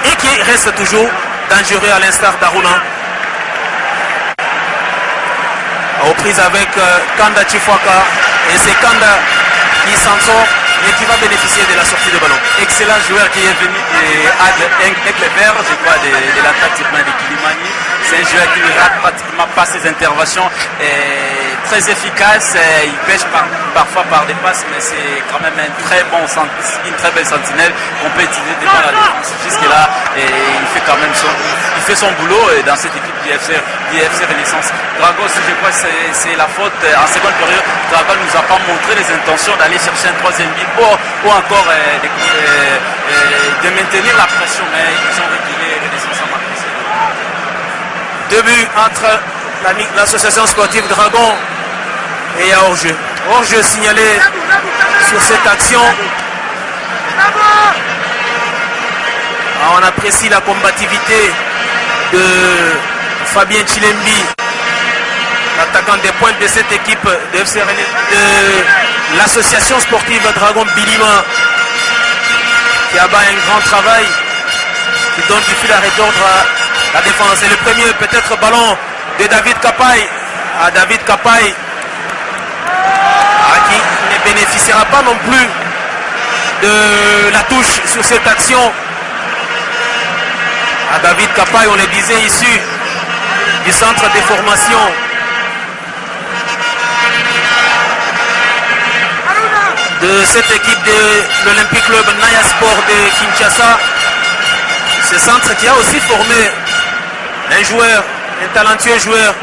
et qui reste toujours dangereux à l'instar d'Aruna. Aux prises avec Kanda Chifuaka. Et c'est Kanda qui s'en sort et qui va bénéficier de la sortie de ballon. Excellent joueur qui est venu avec les Verts, je crois, de l'attaque de Kilimani. C'est un joueur qui ne rate pratiquement pas ses interventions. Très efficace, il pêche parfois par des passes, mais c'est quand même une très belle sentinelle qu'on peut utiliser devant la défense. Jusque-là, et il fait quand même son boulot dans cette équipe d'IFC Renaissance. Dragon, si je crois que c'est la faute en seconde période. Dragon ne nous a pas montré les intentions d'aller chercher un troisième but ou encore de maintenir la pression, mais ils ont reculé Renaissance en marquant. 2 buts entre l'association sportive Dragon et hors-jeu. Hors-jeu signalé sur cette action. On apprécie la combativité de Fabien Chilembi, l'attaquant des pointes de cette équipe de l'association sportive Dragon Bilima, qui abat un grand travail, qui donne du fil à retordre à la défense. Et le premier peut-être ballon de David Kapaï à David Kapaï, qui ne bénéficiera pas non plus de la touche sur cette action. À David Kapaï, on le disait, issu du centre de formation de cette équipe de l'Olympique Club Naya Sport de Kinshasa. Ce centre qui a aussi formé un joueur, un talentueux joueur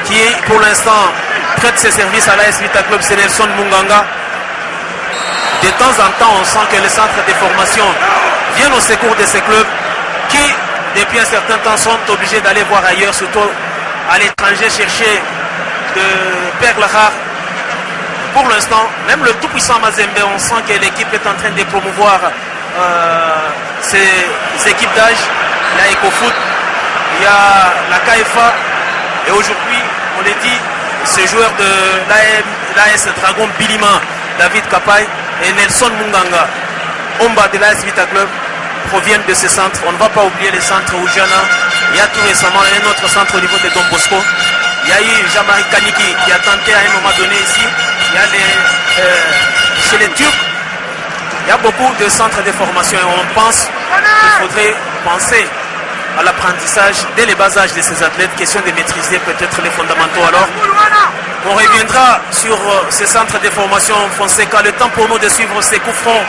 qui pour l'instant prête ses services à l'AS Vita Club, c'est Nelson Munganga. De temps en temps, on sent que les centres de formation viennent au secours de ces clubs qui, depuis un certain temps, sont obligés d'aller voir ailleurs, surtout à l'étranger, chercher de perles rares. Pour l'instant, même le tout puissant Mazembe, on sent que l'équipe est en train de promouvoir ces équipes d'âge. Il y a EcoFoot, il y a la KFA, et aujourd'hui, on l'a dit, ce joueur de l'AS Dragon Bilima, David Kapaï et Nelson Munganga, Omba de l'AS Vita Club, proviennent de ce centre. On ne va pas oublier les centres Oujana. Il y a tout récemment un autre centre au niveau de Don Bosco. Il y a eu Jean-Marie Kaniki qui a tenté à un moment donné ici. Il y a chez les Turcs, il y a beaucoup de centres de formation et on pense qu'il faudrait penser à l'apprentissage dès les bas âges de ces athlètes, question de maîtriser peut-être les fondamentaux. Alors, on reviendra sur ces centres de formation Fonseca. Le temps pour nous de suivre ces coups francs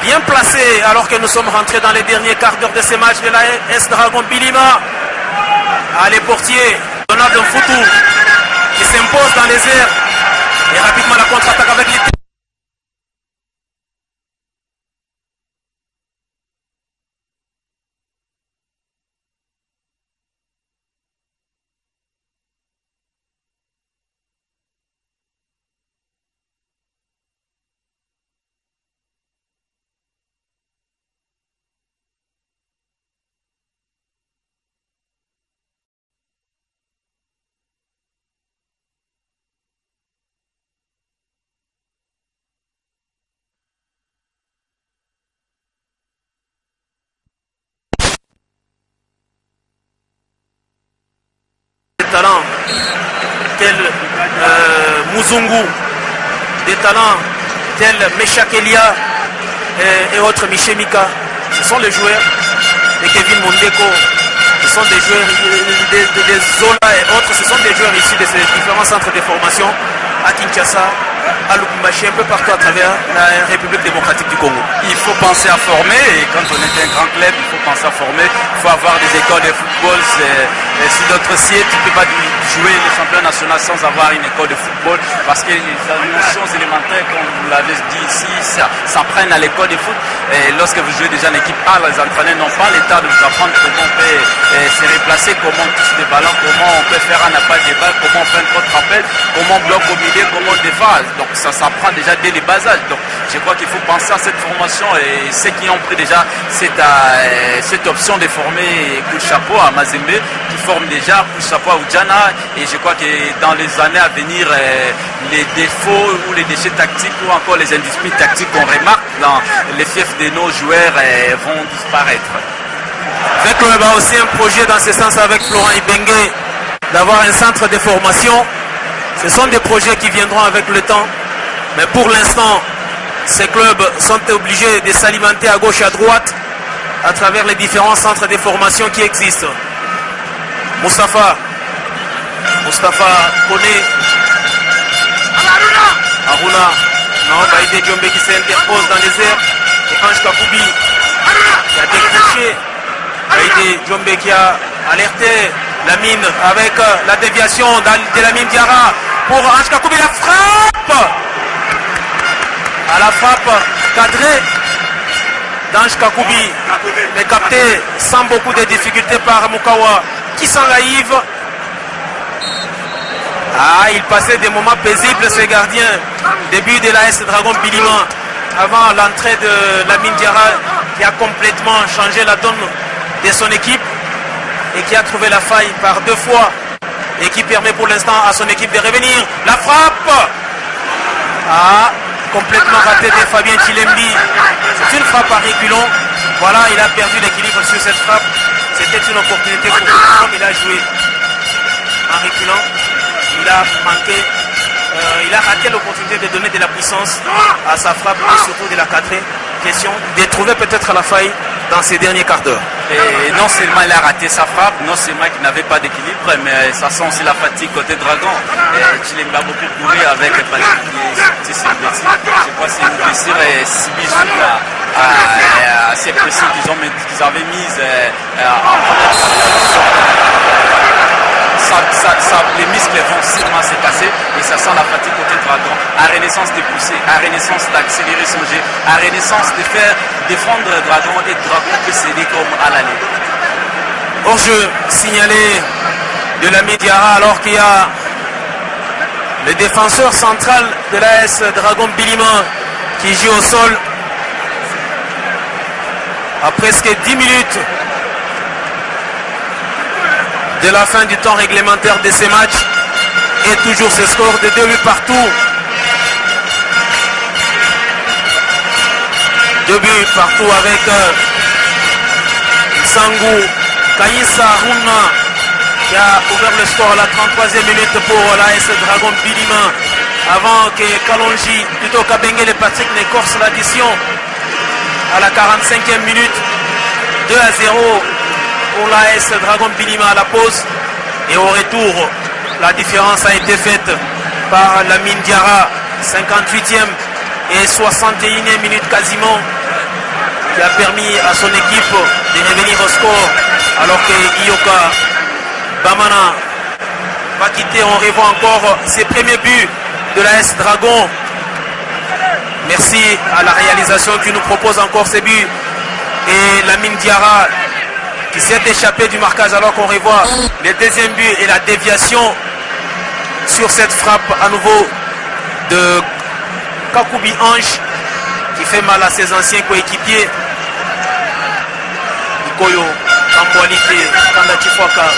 bien placés alors que nous sommes rentrés dans les derniers quarts d'heure de ces matchs de la S Dragon Bilima. Allez, portier, Donald Foutou qui s'impose dans les airs et rapidement la contre-attaque avec les talents tels Muzungu, des talents tels Meshakelia et autres, Michemika. Ce sont les joueurs de Kevin Mondeko. Ce sont des joueurs des Zola et autres. Ce sont des joueurs issus de ces différents centres de formation à Kinshasa, à Lubumbashi, un peu partout à travers la République démocratique du Congo. Il faut penser à former, et quand on est un grand club, il faut penser à former. Il faut avoir des écoles de football. Sur d'autres sites, tu ne peux pas jouer le championnat national sans avoir une école de football, parce que les notions élémentaires, comme vous l'avez dit ici, s'apprennent à l'école de foot. Et lorsque vous jouez déjà en équipe A, les entraîneurs n'ont pas l'état de vous apprendre comment on peut se replacer, comment on touche des ballons, comment on peut faire un appel de balle, comment on fait un contre-appel, comment on bloque au milieu, comment on défend. Donc ça s'apprend déjà dès les bas âges. Donc je crois qu'il faut penser à cette formation, et ceux qui ont pris déjà cette option de former coup de chapeau à Mazembe, qui forme déjà coup de chapeau à Oudjana, et je crois que dans les années à venir, les défauts ou les déchets tactiques ou encore les indisciplines tactiques qu'on remarque dans les fiefs de nos joueurs vont disparaître. Le club a aussi un projet dans ce sens avec Florent Ibengue d'avoir un centre de formation. Ce sont des projets qui viendront avec le temps, mais pour l'instant, ces clubs sont obligés de s'alimenter à gauche et à droite à travers les différents centres de formation qui existent. Moustapha connaît Aruna. Non, Baïdé Djombe qui s'interpose dans les airs. Et Ange Kakoubi qui a décroché. Baïdé Djombe qui a alerté Lamine avec la déviation de Lamine Diarra pour Ange Kakoubi. La frappe! À la frappe cadrée d'Ange Kakoubi, mais capté sans beaucoup de difficultés par Mukawa qui s'enlaïve. Il passait des moments paisibles, ce gardien. Début de l'AS Dragon Bilima, avant l'entrée de Lamine Diarra, qui a complètement changé la donne de son équipe et qui a trouvé la faille par 2 fois et qui permet pour l'instant à son équipe de revenir. La frappe complètement raté de Fabien Chilembi. C'est une frappe à reculons. Voilà, il a perdu l'équilibre sur cette frappe. C'était une opportunité pour lui. Il a joué en reculant. Il a manqué. Il a raté l'opportunité de donner de la puissance à sa frappe et surtout de la cadrer. Question de trouver peut-être la faille dans ces derniers quarts d'heure. Et non seulement il a raté sa frappe, non seulement qu'il n'avait pas d'équilibre, mais ça sent aussi la fatigue côté Dragon. Il a beaucoup couru avec Patrick qui s'est blessé. Je crois que c'est une blessure subie suite à ces pressions qu'ils avaient mises en première position. Les muscles vont sûrement se casser et ça sent la fatigue côté Dragon. À Renaissance de pousser, à Renaissance d'accélérer son jeu, à Renaissance de faire défendre Dragon, et Dragon peut céder comme à l'aller. Hors-jeu signalé de la Diarra alors qu'il y a le défenseur central de l'AS Dragon Bilima qui joue au sol à presque 10 minutes de la fin du temps réglementaire de ces matchs, et toujours ce score de 2 buts partout. 2 buts partout avec Sangou Kaïssa Aruna qui a ouvert le score à la 33e minute pour l'AS Dragon Bilima, avant que Kalonji, plutôt Kabengele Patrick n'écorce l'addition à la 45e minute. 2-0 pour l'AS Dragon Bilima à la pause, et au retour la différence a été faite par Lamine Diarra, 58e et 61e minute quasiment, qui a permis à son équipe de revenir au score, alors que Ioka Bamana va quitter. On revoit encore ses premiers buts de l'AS Dragon. Merci à la réalisation qui nous propose encore ces buts, et Lamine Diarra qui s'est échappé du marquage, alors qu'on revoit le deuxième but et la déviation sur cette frappe à nouveau de Kakoubi Ange, qui fait mal à ses anciens coéquipiers. Nikoyo Kamboalité, Kanda Chifwaka,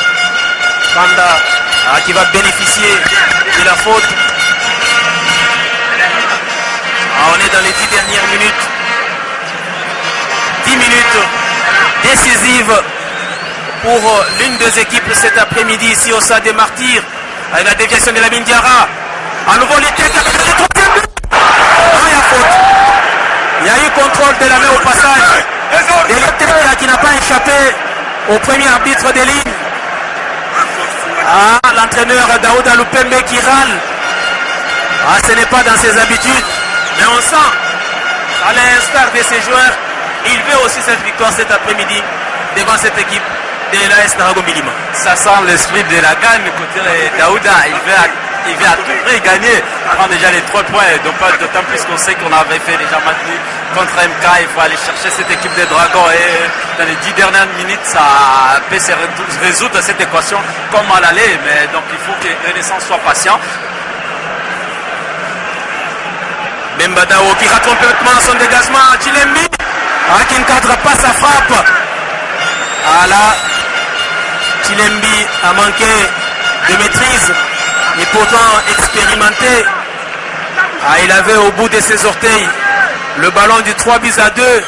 Kanda qui va bénéficier de la faute. On est dans les 10 dernières minutes. 10 minutes décisives pour l'une des équipes cet après-midi ici au Stade des Martyrs. Avec la déviation de Lamine Diarra. À nouveau l'été. Il y a eu contrôle de la main au passage. Et l'été qui n'a pas échappé au premier arbitre des lignes. Ah, l'entraîneur Daouda Lupembe qui râle. Ah, ce n'est pas dans ses habitudes. Mais on sent, à l'instar de ses joueurs, il veut aussi cette victoire cet après-midi devant cette équipe de l'AS Dragon Bilima. Ça sent l'esprit de la gagne côté Daouda. Il veut à tout prix gagner. Prendre déjà les 3 points. D'autant plus qu'on sait qu'on avait fait déjà maintenu contre MK. Il faut aller chercher cette équipe des Dragons. Et dans les 10 dernières minutes, ça peut se résoudre cette équation comme à l'aller. Mais donc il faut que Renaissance soit patient. Bembadao qui rate complètement son dégagement. Chilembi qui ne cadre pas sa frappe. Ah là, Chilembi a manqué de maîtrise. Et pourtant expérimenté. Ah, il avait au bout de ses orteils le ballon du 3-2.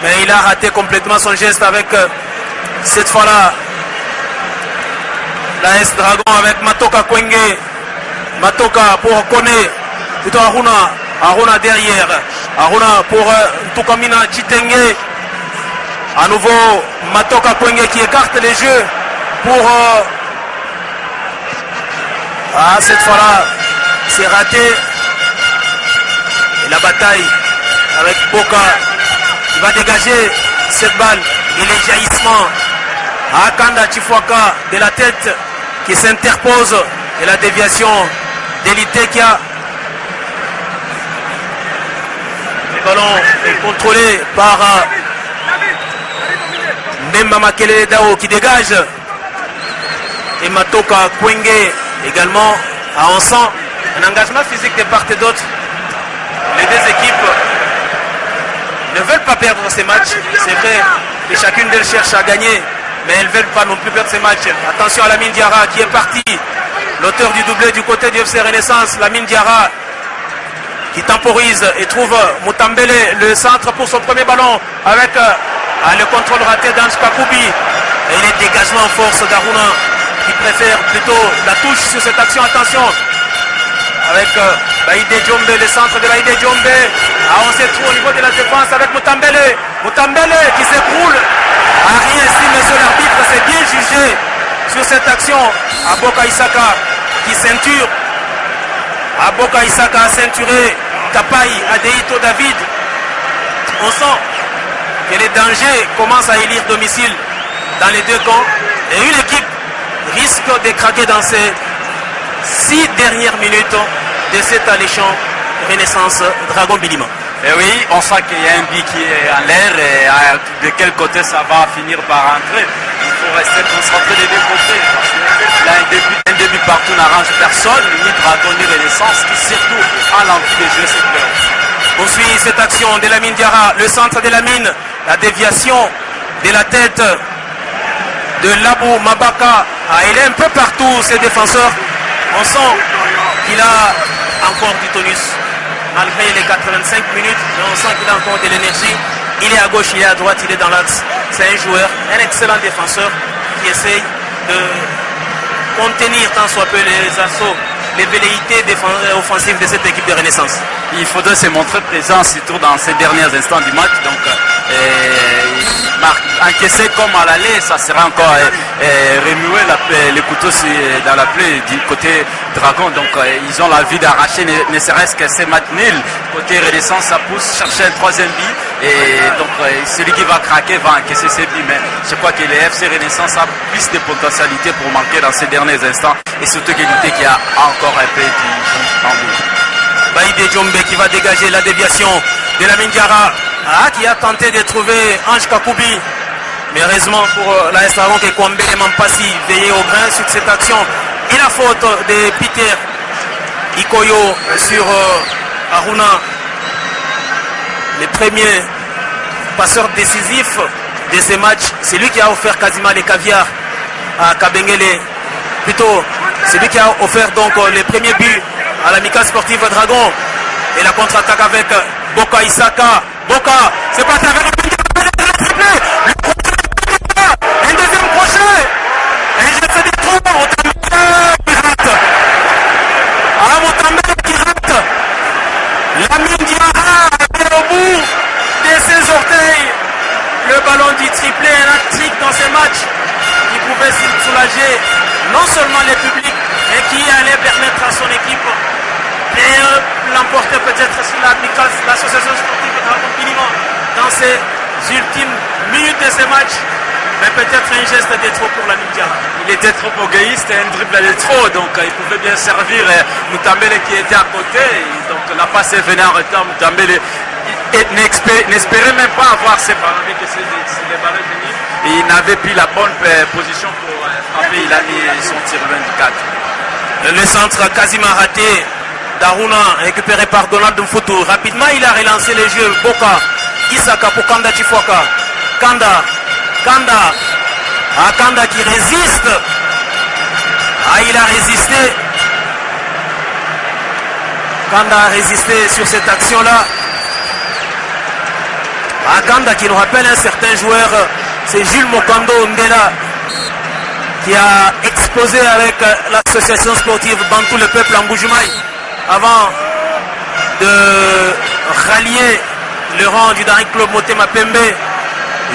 Mais il a raté complètement son geste avec cette fois-là l'AS Dragon avec Matoka Kwenge. Matoka pour Kone. Plutôt Aruna. Aruna derrière. Aruna pour Tukamina Chitenge. À nouveau Matoka Kwenge qui écarte les jeux pour... cette fois-là, c'est raté. Et la bataille avec Boka qui va dégager cette balle. Et les jaillissements. Kanda Chifuaka de la tête qui s'interpose. Et la déviation d'Elitekia. Le ballon est contrôlé par Mbemba Makele Dao qui dégage. Et Matoka Kwenge également, on sent un engagement physique de part et d'autre. Les deux équipes ne veulent pas perdre ces matchs. C'est vrai que chacune d'elles cherche à gagner, mais elles ne veulent pas non plus perdre ces matchs. Attention à Lamine Diarra qui est parti. L'auteur du doublé du côté du FC Renaissance, Lamine Diarra, qui temporise et trouve Mutambele, le centre pour son premier ballon, avec le contrôle raté d'Ange Kakoubi. Et les dégagements en force d'Aruna, qui préfère plutôt la touche sur cette action. Attention avec Baïdé Djombe, le centre de Baïdé Djombe. On se trouve au niveau de la défense avec Mutambele. Mutambele qui s'écroule. Rien ici, monsieur l'arbitre, c'est bien jugé sur cette action. Aboka Isaka qui ceinture. Aboka Isaka a ceinturé Tapai Adeito David. On sent que les dangers commencent à élire domicile dans les deux camps. Et une équipe risque de craquer dans ces 6 dernières minutes de cet alléchant Renaissance Dragon Bilima. Et oui, on sent qu'il y a un but qui est en l'air et de quel côté ça va finir par entrer. Il faut rester concentré des deux côtés. Là, un début partout n'arrange personne, ni Dragon ni Renaissance, qui surtout a l'envie de jouer cette balle. On suit cette action de Lamine Diarra, le centre de Lamine, la déviation de la tête de Labou Mabaka. Il est un peu partout, ces défenseurs. On sent qu'il a encore du tonus, malgré les 85 minutes, mais on sent qu'il a encore de l'énergie. Il est à gauche, il est à droite, il est dans l'axe. C'est un joueur, un excellent défenseur qui essaye de contenir tant soit peu les assauts, les velléités offensives de cette équipe de Renaissance. Il faudrait se montrer présent, surtout dans ces derniers instants du match. Donc, encaisser comme à l'aller, ça sera encore remuer le couteau dans la plaie du côté Dragon. Donc, ils ont l'envie d'arracher, ne serait-ce que ces matchs nuls. Côté Renaissance, ça pousse chercher un troisième but. Et donc, celui qui va craquer va encaisser ses buts. Mais je crois que le FC Renaissance a plus de potentialité pour manquer dans ces derniers instants. Et surtout qu'il y a encore un peu du jus en bout. Baïdé Djombe qui va dégager la déviation de Lamine Diarra, qui a tenté de trouver Ange Kakoubi. Mais heureusement pour l'AS Dragon que Kwambe et Mampasi veillait au grain sur cette action. Et la faute de Peter Ikoyo sur Aruna, le premier passeur décisif de ces matchs. C'est lui qui a offert quasiment les caviars à Kabengele. Plutôt, c'est lui qui a offert donc les premiers buts à l'amicale sportive Dragon. Et la contre-attaque avec Boka Isaka. Boka, c'est pas avec un deuxième crochet. bout de ses orteils le ballon du triplé, un hat-trick dans ces matchs qui pouvait soulager non seulement les publics, mais qui allait permettre à son équipe de l'emporter peut-être sur l'association sportive de Dragon Bilima dans ces ultimes minutes de ces matchs. Mais peut-être un geste de trop pour la Nindiara. Il était trop égoïste et un dribble de trop, donc il pouvait bien servir Moutambele qui était à côté. Donc la passe est venue en retard. Moutambele n'espérait même pas avoir ses ballons, mais que c'est des ballons venus. Et il n'avait plus la bonne position pour frapper. Il a mis son tir 24. Le centre quasiment raté. Daruna récupéré par Donald Mfutu. Rapidement, il a relancé les jeux. Boka, Isaka pour Kanda Chifuaka. Kanda. Kanda qui résiste. Il a résisté. Kanda a résisté sur cette action-là. Kanda qui nous rappelle un certain joueur. C'est Jules Mokando Ndela qui a explosé avec l'association sportive Bantou le Peuple en Bujumaï avant de rallier le rang du Daring Club Motema Pembe.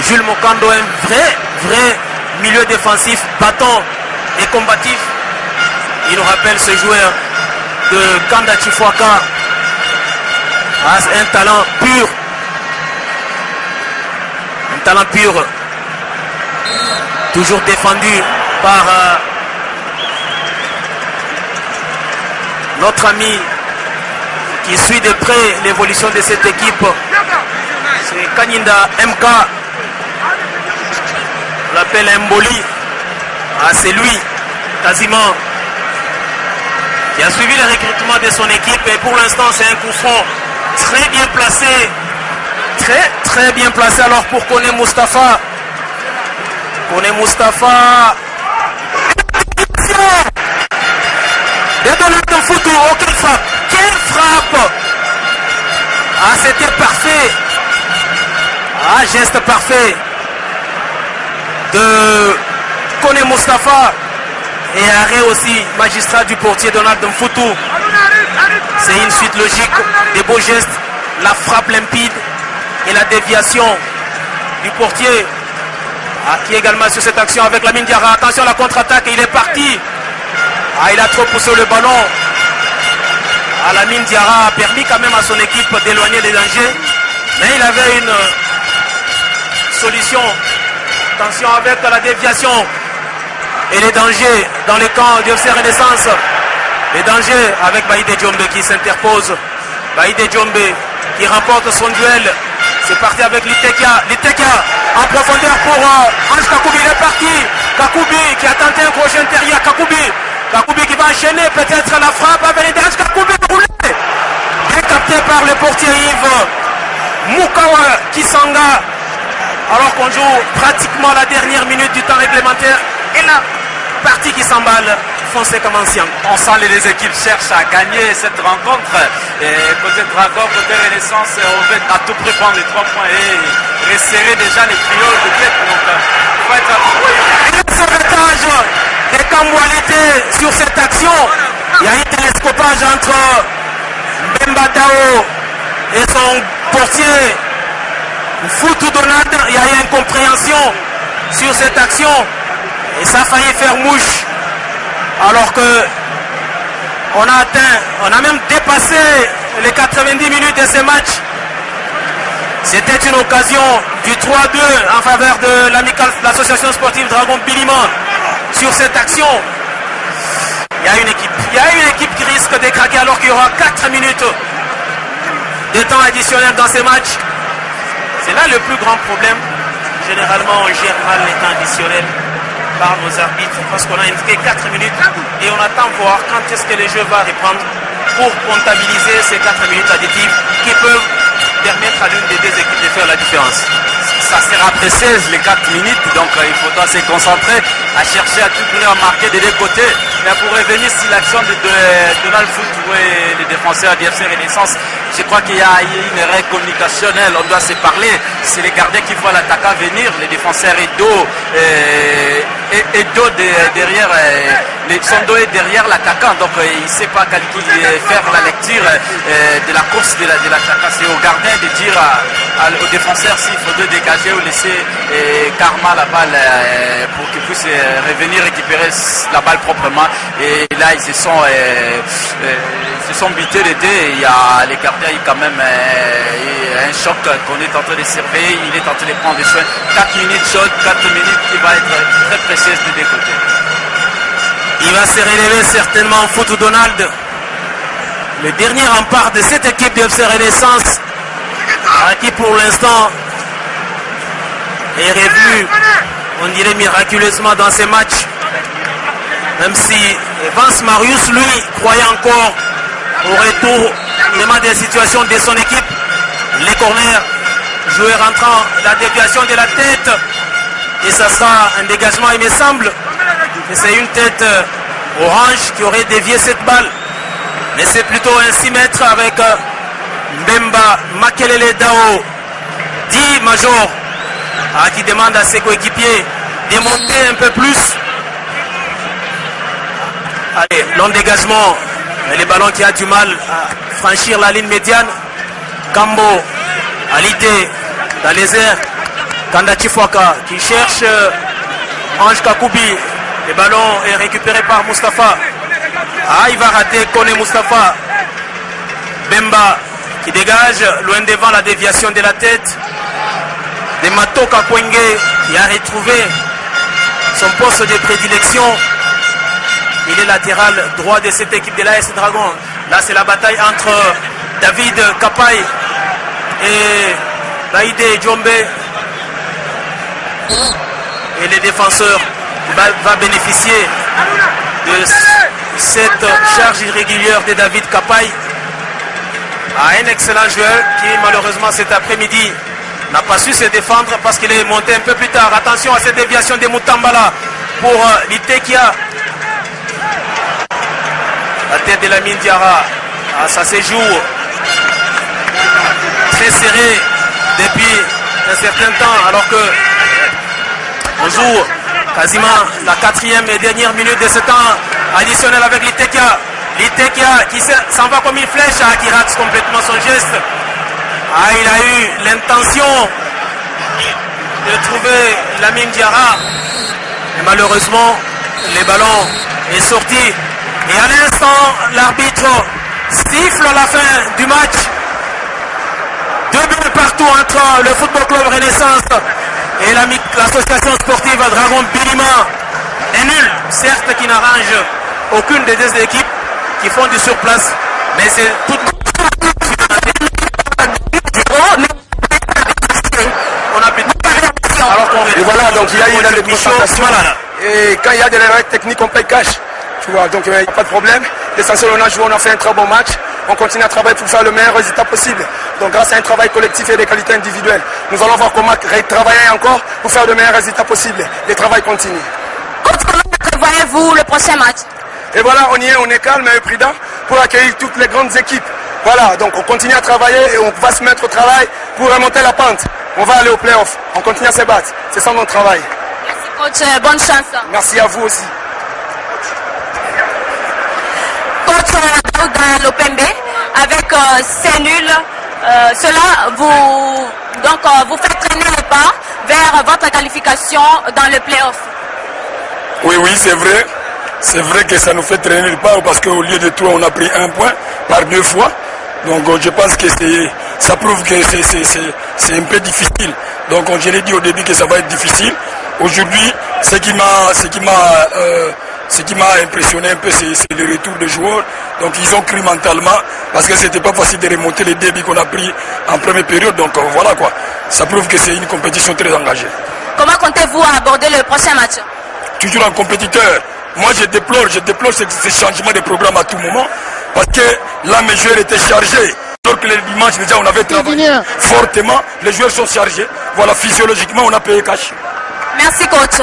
Jules Mokando, un vrai milieu défensif, battant et combatif. Il nous rappelle ce joueur de Kanda Chifuaka. Un talent pur. Un talent pur. Toujours défendu par notre ami qui suit de près l'évolution de cette équipe. C'est Kanyinda MK. On l'appelle Mboli. C'est lui, quasiment, qui a suivi le recrutement de son équipe. Et pour l'instant, c'est un coup franc très bien placé. Très bien placé. Alors pour Kone Mustafa. Kone Mustafa. Oh, quelle frappe! Quelle frappe! C'était parfait. Geste parfait de Kone Mustafa et arrêt aussi magistrat du portier Donald Mfutu. C'est une suite logique des beaux gestes, la frappe limpide et la déviation du portier qui est également sur cette action avec la Mindiara. Attention à la contre-attaque, il est parti. Il a trop poussé le ballon. La Mindiara a permis quand même à son équipe d'éloigner des dangers, mais il avait une solution. Attention avec la déviation et les dangers dans les camps du FC Renaissance. Les dangers avec Baïdé Djombe qui s'interpose. Baïdé Djombe qui remporte son duel. C'est parti avec Litekia. Litekia en profondeur pour Ange Kakoubi. Il est parti. Kakoubi qui a tenté un crochet intérieur. Kakoubi qui va enchaîner peut-être la frappe avec Ange Kakoubi roulé. Bien capté par le portier Yves Mukawa Kisanga. Alors qu'on joue pratiquement la dernière minute du temps réglementaire. Et la partie qui s'emballe foncé comme ancien. On sent les équipes cherchent à gagner cette rencontre. Et côté Dragon, côté Renaissance, on veut à tout prix prendre les 3 points et resserrer déjà les trios de tête. Donc, il faut être... Et le sauvetage des Kamboualité sur cette action. Il y a un télescopage entre Mbemba Dao et son portier Mfutu Donald. Il y a une incompréhension sur cette action. Et ça a failli faire mouche. Alors que on a même dépassé les 90 minutes de ce match. C'était une occasion du 3-2 en faveur de l'association sportive Dragon Bilima sur cette action. Il y a une équipe qui risque de craquer alors qu'il y aura 4 minutes de temps additionnel dans ces matchs. C'est là le plus grand problème. Généralement, on gère mal les temps additionnels par nos arbitres parce qu'on a indiqué 4 minutes et on attend voir quand est-ce que le jeu va reprendre pour comptabiliser ces 4 minutes additives qui peuvent permettre à l'une des deux équipes de faire la différence. ça sera pressé les 4 minutes, donc il faudra se concentrer à chercher à tout prix à marquer des deux côtés. Mais pour revenir sur l'action de Donald Foot et les défenseurs d'IFC Renaissance, je crois qu'il y a une erreur communicationnelle, on doit se parler. C'est les gardiens qui voient l'attaquant venir, les défenseurs et dos derrière, son dos est derrière l'attaquant, donc il ne sait pas faire la lecture de la course de l'attaquant. C'est au gardien de dire aux défenseurs s'il faut dégager ou laisser Karma la balle pour qu'il puisse revenir récupérer la balle proprement. Et là ils se sont butés les deux. Il y a les gardiens, il y a quand même un choc qu'on est en train de surveiller. Il est en train de prendre des soins. 4 minutes chaudes, 4 minutes qui va être très précieuse de deux côtés. Il va se relever certainement Foot Donald, le dernier rempart de cette équipe de FC Renaissance, qui pour l'instant est revenu, on dirait miraculeusement dans ces matchs, même si Vance Marius, lui, croyait encore au retour vraiment des situations de son équipe. Les corners, joueur rentrant, la déviation de la tête, et ça sera un dégagement, il me semble, que c'est une tête orange qui aurait dévié cette balle, mais c'est plutôt un 6 mètres avec Mbemba Makelele Dao, dit Major, qui demande à ses coéquipiers de monter un peu plus. Allez, long dégagement, mais le ballon qui a du mal à franchir la ligne médiane. Kambo, Alité, dans les airs, Kanda Chifwaka qui cherche Ange Kakoubi. Le ballon est récupéré par Mustafa. Il va rater Kone Mustafa. Bemba qui dégage, loin devant la déviation de la tête. De Matoka Kwenge qui a retrouvé son poste de prédilection. Il est latéral droit de cette équipe de l'AS Dragon. Là, c'est la bataille entre David Kapai et Baïdé Djombe. Et les défenseurs va bénéficier de cette charge irrégulière de David Kapai. Un excellent joueur qui, malheureusement, cet après-midi, n'a pas su se défendre parce qu'il est monté un peu plus tard. Attention à cette déviation de Mutambala pour Litekia. La tête de Lamine Diarra, ça se joue très serré depuis un certain temps, alors que on joue quasiment la 4e et dernière minute de ce temps additionnel avec Litekia. Litekia qui s'en va comme une flèche, qui rate complètement son geste. Il a eu l'intention de trouver Lamine Diarra, et malheureusement le ballon est sorti. Et à l'instant, l'arbitre siffle à la fin du match. 2 buts partout entre le Football Club Renaissance et l'association sportive Dragon Bilima. Un nul, certes, qui n'arrange aucune des deux équipes qui font du surplace, mais c'est tout. On a plus de... Alors et voilà, donc il y a eu une démonstration. Et quand il y a des erreurs techniques, on paye cash. Tu vois, donc il n'y a pas de problème. L'essentiel, on a joué, on a fait un très bon match. On continue à travailler pour faire le meilleur résultat possible. Donc grâce à un travail collectif et des qualités individuelles, nous allons voir comment travailler encore pour faire le meilleur résultat possible. Le travail continue. Comment prévoyez-vous le prochain match? Et voilà, on est calme et prudent pour accueillir toutes les grandes équipes. Voilà, donc on continue à travailler et on va se mettre au travail pour remonter la pente. On va aller au play-off. On continue à se battre. C'est ça notre travail. Merci coach, bonne chance. Merci à vous aussi. Coach dans l'OPMB, avec c'est nul, cela vous fait traîner le pas vers votre qualification dans le play-off. Oui, c'est vrai. C'est vrai que ça nous fait traîner le pas parce qu'au lieu de 3, on a pris 1 point par 2 fois. Donc je pense que ça prouve que c'est un peu difficile. Donc je l'ai dit au début que ça va être difficile. Aujourd'hui, ce qui m'a impressionné un peu, c'est le retour des joueurs. Donc ils ont cru mentalement parce que c'était pas facile de remonter les débits qu'on a pris en première période. Donc voilà quoi. Ça prouve que c'est une compétition très engagée. Comment comptez-vous aborder le prochain match? Toujours en compétiteur. Moi je déplore ce changement de programme à tout moment parce que là mes joueurs étaient chargés. Alors que le dimanche déjà on avait travaillé fortement, les joueurs sont chargés. voilà, physiologiquement, on a payé cash. Merci, coach.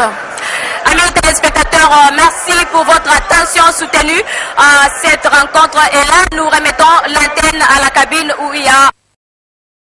Amis téléspectateurs, merci pour votre attention soutenue à cette rencontre. Et là, nous remettons l'antenne à la cabine où il y a...